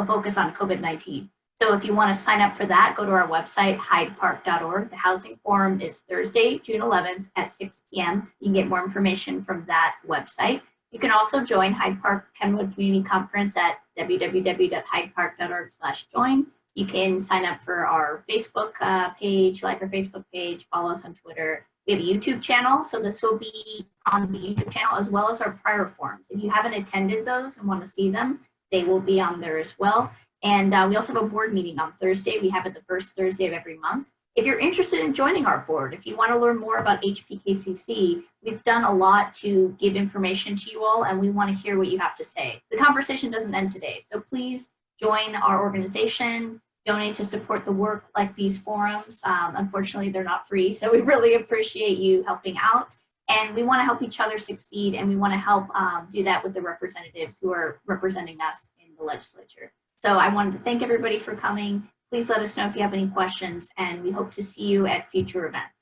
focus on COVID-19. So if you want to sign up for that, go to our website, hydepark.org. The housing forum is Thursday, June 11th at 6 p.m. You can get more information from that website. You can also join Hyde Park-Kenwood Community Conference at www.hydepark.org/join. You can sign up for our Facebook page, like our Facebook page, follow us on Twitter. We have a YouTube channel, so this will be on the YouTube channel as well as our prior forums. If you haven't attended those and want to see them, they will be on there as well. And we also have a board meeting on Thursday. We have it the first Thursday of every month. If you're interested in joining our board, if you want to learn more about HPKCC, we've done a lot to give information to you all, and we want to hear what you have to say. The conversation doesn't end today, so please join our organization, donate to support the work like these forums. Unfortunately, they're not free, so we really appreciate you helping out. And we want to help each other succeed, and we want to help do that with the representatives who are representing us in the legislature. So I wanted to thank everybody for coming. Please let us know if you have any questions, and we hope to see you at future events.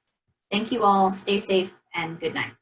Thank you all. Stay safe and good night.